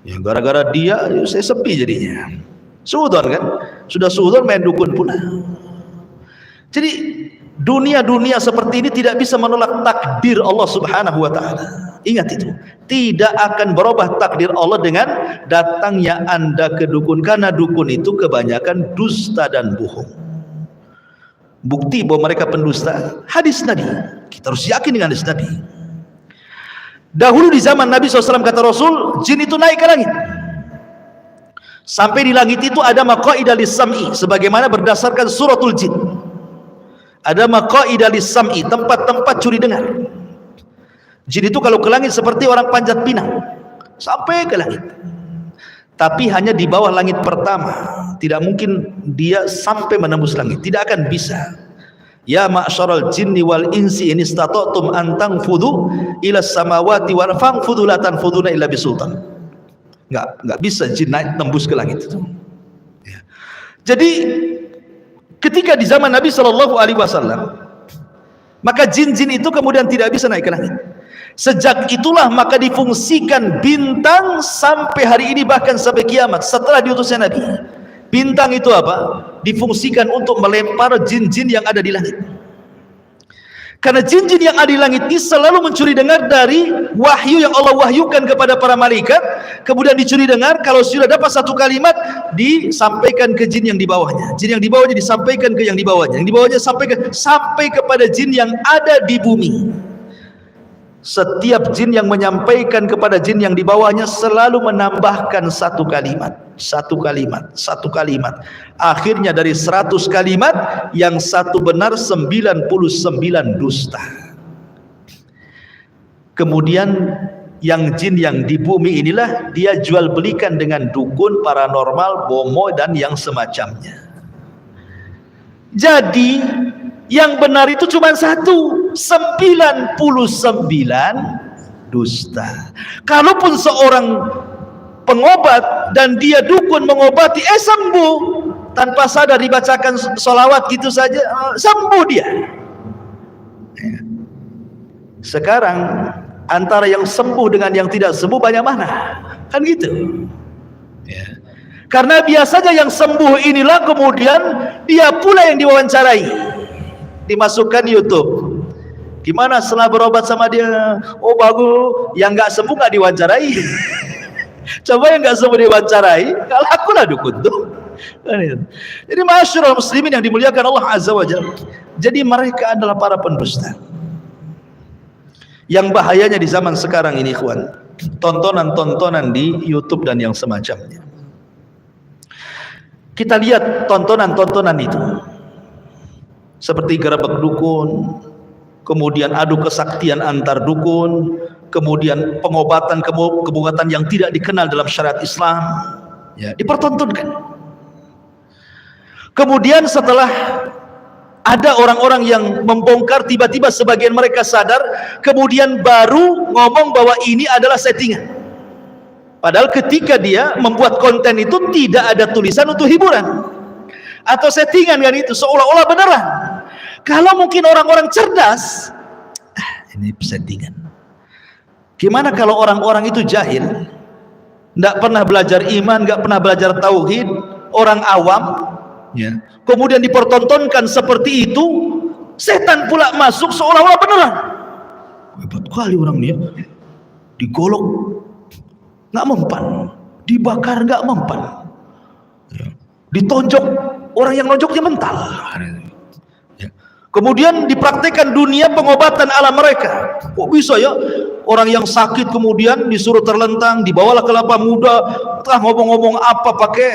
ya, gara-gara dia saya sepi jadinya. Suudon kan? Sudah suudon main dukun pula. Jadi dunia-dunia seperti ini tidak bisa menolak takdir Allah subhanahu wa ta'ala. Ingat itu, tidak akan berubah takdir Allah dengan datangnya anda ke dukun, karena dukun itu kebanyakan dusta dan bohong. Bukti bahwa mereka pendusta, hadis Nabi. Kita harus yakin dengan hadis Nabi. Dahulu di zaman Nabi SAW, kata Rasul, jin itu naik ke langit. Sampai di langit itu ada maqaida lis-sam'i, sebagaimana berdasarkan suratul jin. Ada maqaida lis-sam'i, tempat-tempat curi dengar. Jin itu kalau ke langit seperti orang panjat pinang, sampai ke langit. Tapi hanya di bawah langit pertama. Tidak mungkin dia sampai menembus langit, tidak akan bisa. Ya ma'syaral jinni wal insi in istata'tum an tanfudhu ila samawati wal fanfudhu la tanfudhuna illa bisultan. Enggak bisa jin naik tembus ke langit itu. Ya. Jadi ketika di zaman Nabi sallallahu alaihi wasallam, maka jin-jin itu kemudian tidak bisa naik ke langit. Sejak itulah maka difungsikan bintang sampai hari ini, bahkan sampai kiamat setelah diutusnya Nabi. Bintang itu apa? Difungsikan untuk melempar jin-jin yang ada di langit. Karena jin-jin yang ada di langit ini selalu mencuri dengar dari wahyu yang Allah wahyukan kepada para malaikat. Kemudian dicuri dengar, kalau sudah dapat satu kalimat disampaikan ke jin yang di bawahnya. Jin yang di bawahnya disampaikan ke yang di bawahnya. Yang di bawahnya sampai kepada jin yang ada di bumi. Setiap jin yang menyampaikan kepada jin yang di bawahnya selalu menambahkan satu kalimat. Akhirnya dari 100 kalimat yang satu benar, 99 dusta. Kemudian yang jin yang di bumi inilah dia jual belikan dengan dukun, paranormal, bomo dan yang semacamnya. Jadi yang benar itu cuma satu, 99 dusta. Kalaupun seorang pengobat dan dia dukun mengobati, sembuh tanpa sadar, dibacakan sholawat gitu saja, sembuh dia. Sekarang antara yang sembuh dengan yang tidak sembuh banyak mana? Kan gitu. Ya. Karena biasanya yang sembuh inilah kemudian dia pula yang diwawancarai, dimasukkan YouTube. Gimana setelah berobat sama dia? Oh bagus. Yang nggak sembuh nggak diwawancarai. Coba yang nggak sembuh diwawancarai, nggak laku lah dukun tuh. Jadi masyarakat muslimin yang dimuliakan Allah Azza wa Jalla, jadi mereka adalah para pendusta. Yang bahayanya di zaman sekarang ini, ikhwan, tontonan-tontonan di YouTube dan yang semacamnya. Kita lihat tontonan-tontonan itu seperti gerebek dukun, kemudian adu kesaktian antar dukun, kemudian pengobatan yang tidak dikenal dalam syariat Islam, ya, dipertontonkan. Kemudian setelah ada orang-orang yang membongkar, tiba-tiba sebagian mereka sadar, kemudian baru ngomong bahwa ini adalah settingan. Padahal ketika dia membuat konten itu tidak ada tulisan untuk hiburan atau settingan, kan itu seolah-olah beneran. Kalau mungkin orang-orang cerdas, ini settingan. Gimana kalau orang-orang itu jahil, tidak pernah belajar iman, nggak pernah belajar tauhid, orang awam, ya, kemudian dipertontonkan seperti itu, setan pula masuk seolah-olah beneran. Hebat kali orang ini, digolok nggak mempan, dibakar nggak mempan, ya, ditonjok, orang yang nonjoknya mental. Kemudian dipraktikkan dunia pengobatan ala mereka. Kok bisa ya orang yang sakit kemudian disuruh terlentang, dibawalah kelapa muda, entah ngomong-ngomong apa pakai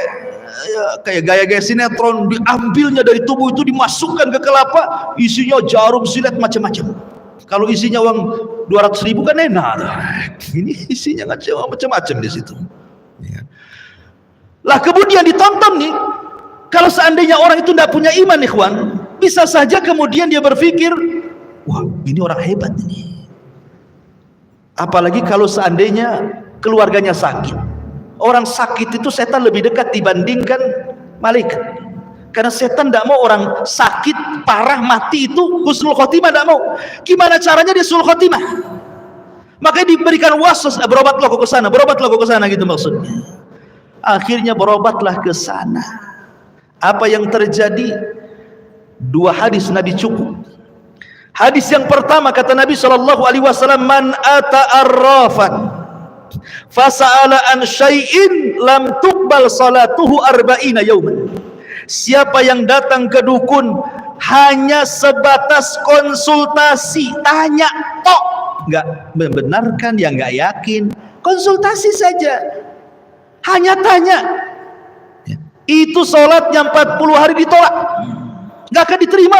ya, kayak gaya-gaya sinetron, diambilnya dari tubuh itu dimasukkan ke kelapa, isinya jarum, silet, macam-macam. Kalau isinya uang 200.000 kan enak. Ini isinya macam-macam di situ. Lah kemudian ditonton nih. Kalau seandainya orang itu tidak punya iman, ikhwan, bisa saja kemudian dia berpikir, wah ini orang hebat ini. Apalagi kalau seandainya keluarganya sakit. Orang sakit itu setan lebih dekat dibandingkan malaikat. Karena setan tidak mau orang sakit parah mati itu husnul khotimah, tidak mau. Gimana caranya dia husnul khotimah? Makanya diberikan waswas, berobatlah kok ke sana, berobatlah kok ke sana, gitu maksudnya. Akhirnya berobatlah ke sana. Apa yang terjadi? Dua hadis Nabi cukup. Hadis yang pertama kata Nabi SAW, man ata arrafan fasa'ala an syai'in lam tuqbal salatuhu arba'ina yawman. Siapa yang datang ke dukun hanya sebatas konsultasi, tanya tok, nggak membenarkan, ya nggak yakin, konsultasi saja, hanya tanya, itu sholatnya 40 hari ditolak, nggak akan diterima.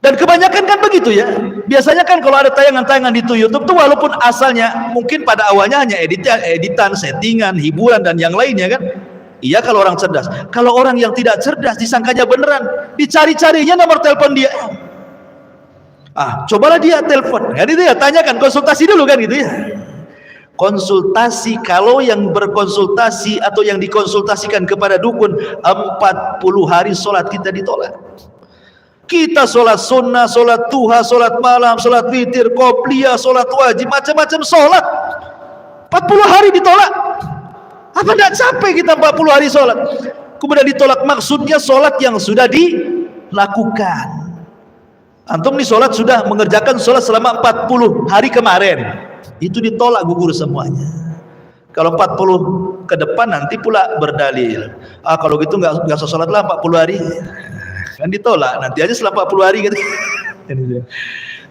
Dan kebanyakan kan begitu ya. Biasanya kan kalau ada tayangan-tayangan di YouTube tuh, walaupun asalnya mungkin pada awalnya hanya editan, settingan, hiburan dan yang lainnya kan, Iya kalau orang cerdas. Kalau orang yang tidak cerdas disangkanya beneran, dicari-carinya nomor telepon dia. Cobalah dia telepon, kan itu ya, tanyakan, konsultasi dulu kan gitu ya. Konsultasi, kalau yang berkonsultasi atau yang dikonsultasikan kepada dukun 40 hari sholat kita ditolak. Kita sholat sunnah, sholat duha, sholat malam, sholat witir, qobliyah, sholat wajib, macam-macam sholat 40 hari ditolak. Apa tidak capek kita 40 hari sholat kemudian ditolak? Maksudnya sholat yang sudah dilakukan. Antum nih sholat sudah mengerjakan sholat selama 40 hari kemarin, itu ditolak, gugur semuanya. Kalau 40 ke depan nanti pula berdalil, kalau gitu nggak usah sholat lah 40 hari, kan ditolak. Nanti aja setelah 40 hari gitu.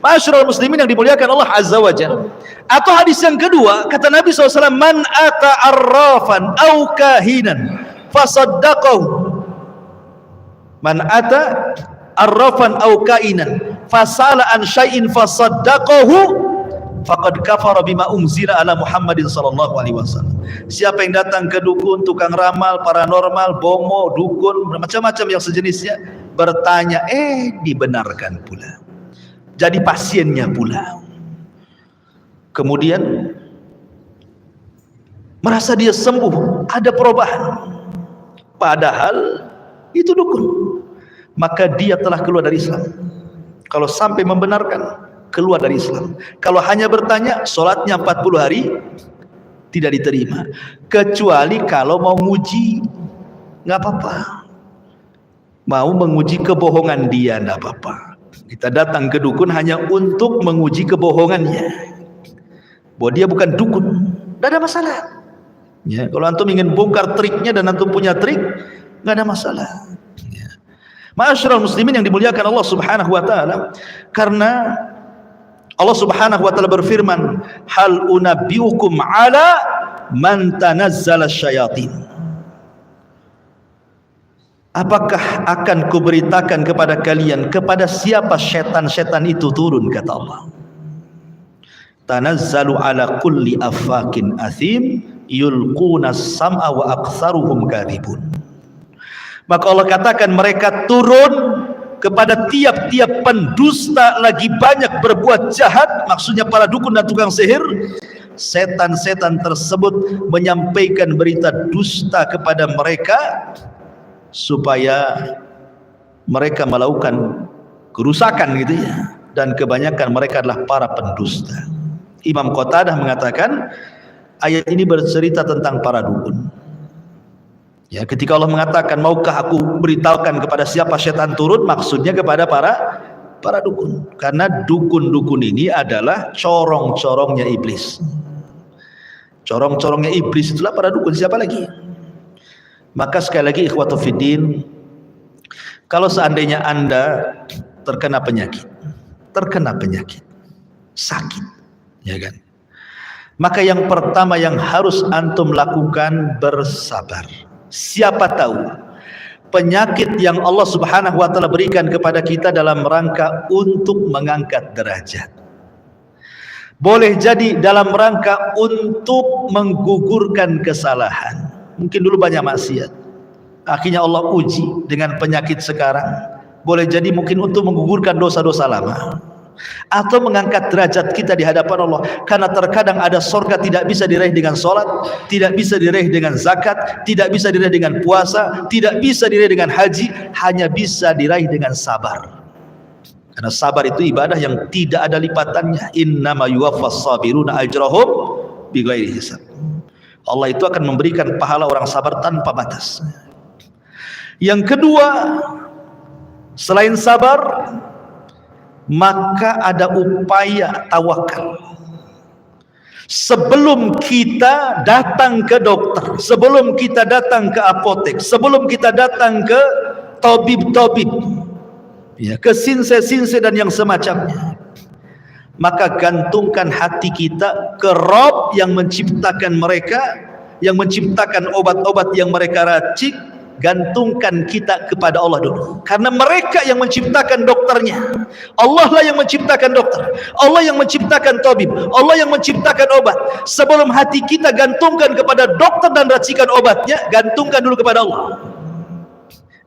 Masyarul muslimin yang dimuliakan Allah Azza wa Jalla. Atau hadis yang kedua, kata Nabi SAW, man ata arrafan au kahinan fasaddaqahu, man ata arrafan au kainan fasala an syai'in fasaddaqahu faqad kafara bima unzila ala Muhammadin sallallahu alaihi wasallam. Siapa yang datang ke dukun, tukang ramal, paranormal, bomo, dukun, macam-macam yang sejenisnya, bertanya, dibenarkan pula, jadi pasiennya pula, kemudian merasa dia sembuh, ada perubahan, padahal itu dukun, maka dia telah keluar dari Islam. Kalau sampai membenarkan, keluar dari Islam. Kalau hanya bertanya, sholatnya 40 hari tidak diterima. Kecuali kalau mau nguji, nggak apa-apa. Mau menguji kebohongan dia, nggak apa-apa. Kita datang ke dukun hanya untuk menguji kebohongannya, bahwa dia bukan dukun, nggak ada masalah. Ya, kalau antum ingin bongkar triknya dan antum punya trik, nggak ada masalah. Ma'asyiral muslimin yang dimuliakan Allah Subhanahu wa taala, karena Allah Subhanahu wa taala berfirman, hal unabbiukum ala man tanazzala syayatin. Apakah akan kuberitakan kepada kalian kepada siapa setan-setan itu turun, kata Allah. Tanazzalu ala kulli affakin athim yulquna sam'a wa aktsaruhum kadhibun. Maka Allah katakan mereka turun kepada tiap-tiap pendusta lagi banyak berbuat jahat, maksudnya para dukun dan tukang sihir. Setan-setan tersebut menyampaikan berita dusta kepada mereka supaya mereka melakukan kerusakan gitu ya, dan kebanyakan mereka adalah para pendusta. Imam Qatadah mengatakan ayat ini bercerita tentang para dukun. Ya, ketika Allah mengatakan, maukah aku beritahukan kepada siapa setan turun, maksudnya kepada para dukun. Karena dukun-dukun ini adalah corong-corongnya iblis. Corong-corongnya iblis itulah para dukun, siapa lagi? Maka sekali lagi ikhwatu fiddin, kalau seandainya Anda terkena penyakit, sakit, ya kan? Maka yang pertama yang harus antum lakukan, bersabar. Siapa tahu penyakit yang Allah Subhanahu wa taala berikan kepada kita dalam rangka untuk mengangkat derajat. Boleh jadi dalam rangka untuk menggugurkan kesalahan. Mungkin dulu banyak maksiat, akhirnya Allah uji dengan penyakit sekarang. Boleh jadi mungkin untuk menggugurkan dosa-dosa lama, atau mengangkat derajat kita di hadapan Allah. Karena terkadang ada surga tidak bisa diraih dengan sholat, tidak bisa diraih dengan zakat, tidak bisa diraih dengan puasa, tidak bisa diraih dengan haji, hanya bisa diraih dengan sabar. Karena sabar itu ibadah yang tidak ada lipatannya. Innama yuwaffas sabiruna ajrahum bighairi hisab. Allah itu akan memberikan pahala orang sabar tanpa batas. Yang kedua, selain sabar, maka ada upaya tawakal. Sebelum kita datang ke dokter, sebelum kita datang ke apotek, sebelum kita datang ke tabib-tabib, ya, ke sinse-sinse dan yang semacamnya, maka gantungkan hati kita ke Rabb yang menciptakan mereka, yang menciptakan obat-obat yang mereka racik, gantungkan kita kepada Allah dulu, karena mereka yang menciptakan dokternya. Allah lah yang menciptakan dokter, Allah yang menciptakan tabib, Allah yang menciptakan obat. Sebelum hati kita gantungkan kepada dokter dan racikan obatnya, gantungkan dulu kepada Allah.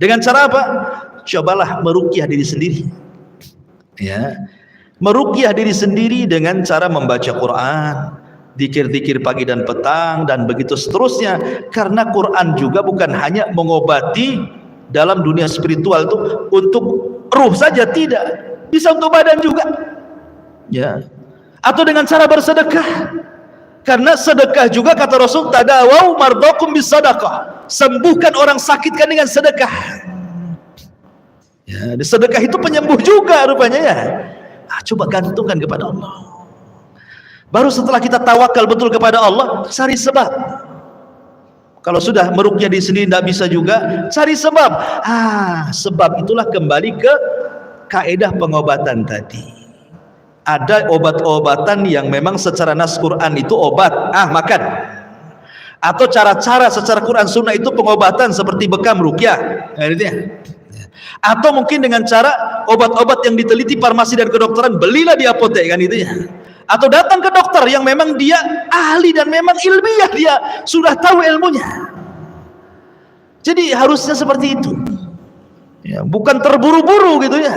Dengan cara apa? Cobalah meruqyah diri sendiri, ya, meruqyah diri sendiri dengan cara membaca Quran, zikir-zikir pagi dan petang, dan begitu seterusnya. Karena Quran juga bukan hanya mengobati dalam dunia spiritual itu untuk ruh saja, tidak, bisa untuk badan juga, ya. Atau dengan cara bersedekah, karena sedekah juga kata Rasul, tadawau mardakum bis sadaqah, sembuhkan orang sakitkan dengan sedekah, ya. Sedekah itu penyembuh juga rupanya, ya. Coba gantungkan kepada Allah. Baru setelah kita tawakal betul kepada Allah, cari sebab. Kalau sudah meruqyah di sini tidak bisa juga, cari sebab. Sebab itulah kembali ke kaidah pengobatan tadi. Ada obat-obatan yang memang secara nas Quran itu obat, makan. Atau cara-cara secara Quran Sunnah itu pengobatan seperti bekam ruqyah, atau mungkin dengan cara obat-obat yang diteliti farmasi dan kedokteran, belilah di apotek, kan itu ya. Atau datang ke dokter yang memang dia ahli dan memang ilmiah, dia sudah tahu ilmunya. Jadi harusnya seperti itu, ya, bukan terburu-buru gitu ya.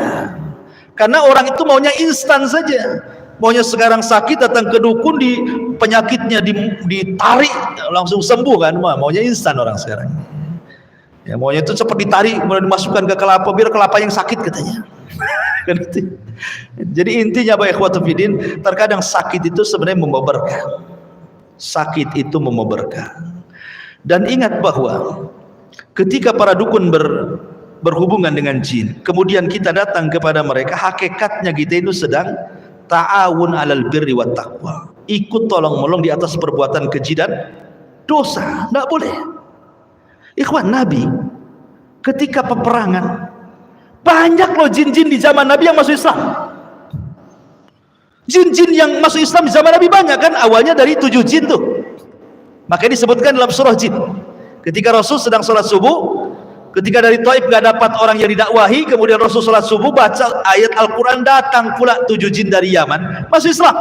Karena orang itu maunya instan saja, maunya sekarang sakit datang ke dukun, di penyakitnya ditarik langsung sembuh, kan, maunya instan orang sekarang. Ya, maunya itu cepat ditarik kemudian dimasukkan ke kelapa biar kelapa yang sakit katanya. Jadi intinya Bapak ikhwatu fiddin, terkadang sakit itu sebenarnya membawa berkah. Sakit itu membawa berkah. Dan ingat bahwa ketika para dukun berhubungan dengan jin, kemudian kita datang kepada mereka, hakikatnya kita itu sedang ta'awun 'alal birri wat taqwa, ikut tolong-menolong di atas perbuatan keji dan dosa. Enggak boleh. Ikhwan, Nabi ketika peperangan, banyak loh jin-jin di zaman Nabi yang masuk Islam. Jin-jin yang masuk Islam di zaman Nabi banyak, kan, awalnya dari 7 jin tuh. Makanya disebutkan dalam surah Jin, ketika Rasul sedang sholat subuh, ketika dari Taif gak dapat orang yang didakwahi, kemudian Rasul sholat subuh baca ayat Al-Quran, datang pula 7 jin dari Yaman masuk Islam.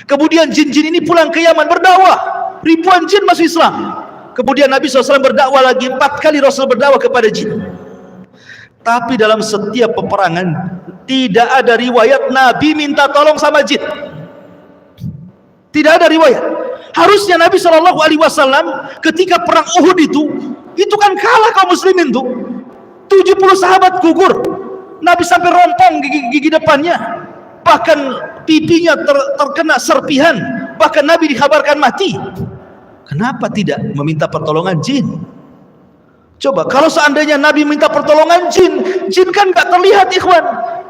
Kemudian jin-jin ini pulang ke Yaman berdakwah, ribuan jin masuk Islam. Kemudian Nabi SAW berdakwah lagi, 4 kali Rasul berdakwah kepada jin. Tapi dalam setiap peperangan tidak ada riwayat Nabi minta tolong sama jin. Tidak ada riwayat. Harusnya Nabi SAW ketika perang Uhud itu kan kalah kaum muslimin tuh, 70 sahabat gugur, Nabi sampai rompong gigi depannya, bahkan pipinya terkena serpihan, bahkan Nabi dikabarkan mati. Kenapa tidak meminta pertolongan jin? Coba kalau seandainya Nabi minta pertolongan jin, jin kan gak terlihat, ikhwan.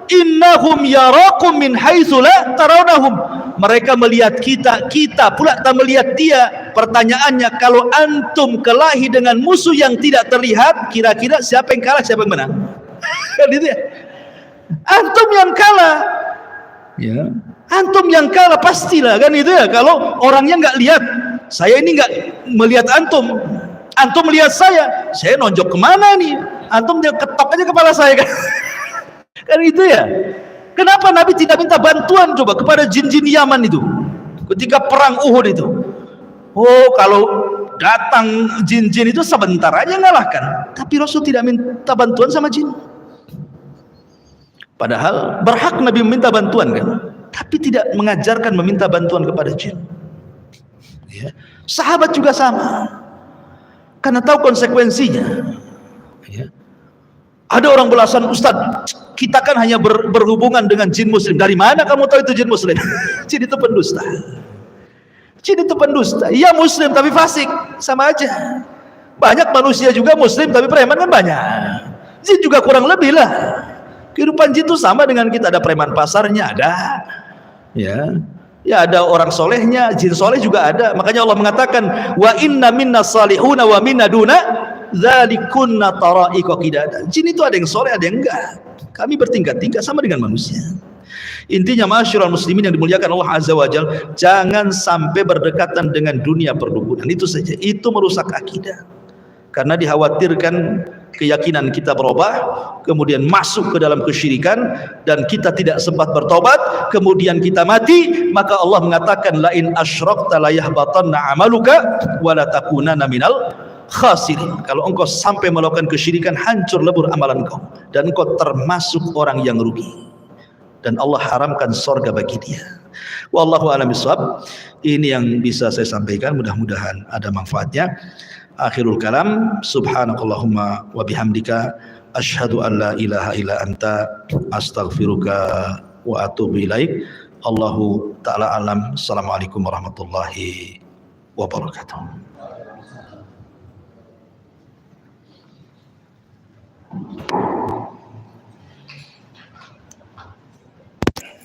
Innahum yarakum min haitsu la tarawnahum. Mereka melihat kita, kita pula tak melihat dia. Pertanyaannya, kalau antum kelahi dengan musuh yang tidak terlihat, kira-kira siapa yang kalah, siapa yang menang? Kan itu ya. Antum yang kalah. Ya. Antum yang kalah pastilah, kan itu ya. Kalau orangnya nggak lihat, saya ini nggak melihat antum, antum melihat saya nonjok kemana nih? Antum dia ketok aja kepala saya, kan? Kan itu ya. Kenapa Nabi tidak minta bantuan coba kepada jin-jin Yaman itu ketika perang Uhud itu? Oh, kalau datang jin-jin itu sebentar aja ngalahkan, tapi Rasul tidak minta bantuan sama jin. Padahal berhak Nabi meminta bantuan, kan? Tapi tidak mengajarkan meminta bantuan kepada jin. Ya. Sahabat juga sama, karena tahu konsekuensinya. Ya. Ada orang belasan, Ustadz, kita kan hanya berhubungan dengan jin muslim. Dari mana kamu tahu itu jin muslim? Jin itu pendusta. Jin itu pendusta. Iya muslim tapi fasik, sama aja. Banyak manusia juga muslim tapi preman, kan banyak. Jin juga kurang lebih lah. Kehidupan jin itu sama dengan kita. Ada preman pasarnya, ada. Ya ada orang solehnya, jin soleh juga ada. Makanya Allah mengatakan, wa inna minna salihuna wa minna duna dzalikunna tara'iqa qidada. Jin itu ada yang soleh, ada yang enggak. Kami bertingkat-tingkat sama dengan manusia. Intinya ma'asyiral muslimin yang dimuliakan Allah Azza wa Jalla, jangan sampai berdekatan dengan dunia perdukunan. Itu saja. Itu merusak akidah. karena dikhawatirkan keyakinan kita berubah, kemudian masuk ke dalam kesyirikan dan kita tidak sempat bertobat, kemudian kita mati, maka Allah mengatakan lain asyrakta la yahbatanna amaluka wa la takunanna minal khasirin. Kalau engkau sampai melakukan kesyirikan, hancur lebur amalan engkau dan engkau termasuk orang yang rugi, dan Allah haramkan surga bagi dia. Wallahu a'lam bishawab. Ini yang bisa saya sampaikan, mudah-mudahan ada manfaatnya. Akhirul kalam, subhanakallahumma wa bihamdika asyhadu an la ilaha illa anta astaghfiruka wa atubu ilaik. Allahu ta'ala alam. Assalamualaikum warahmatullahi wabarakatuh.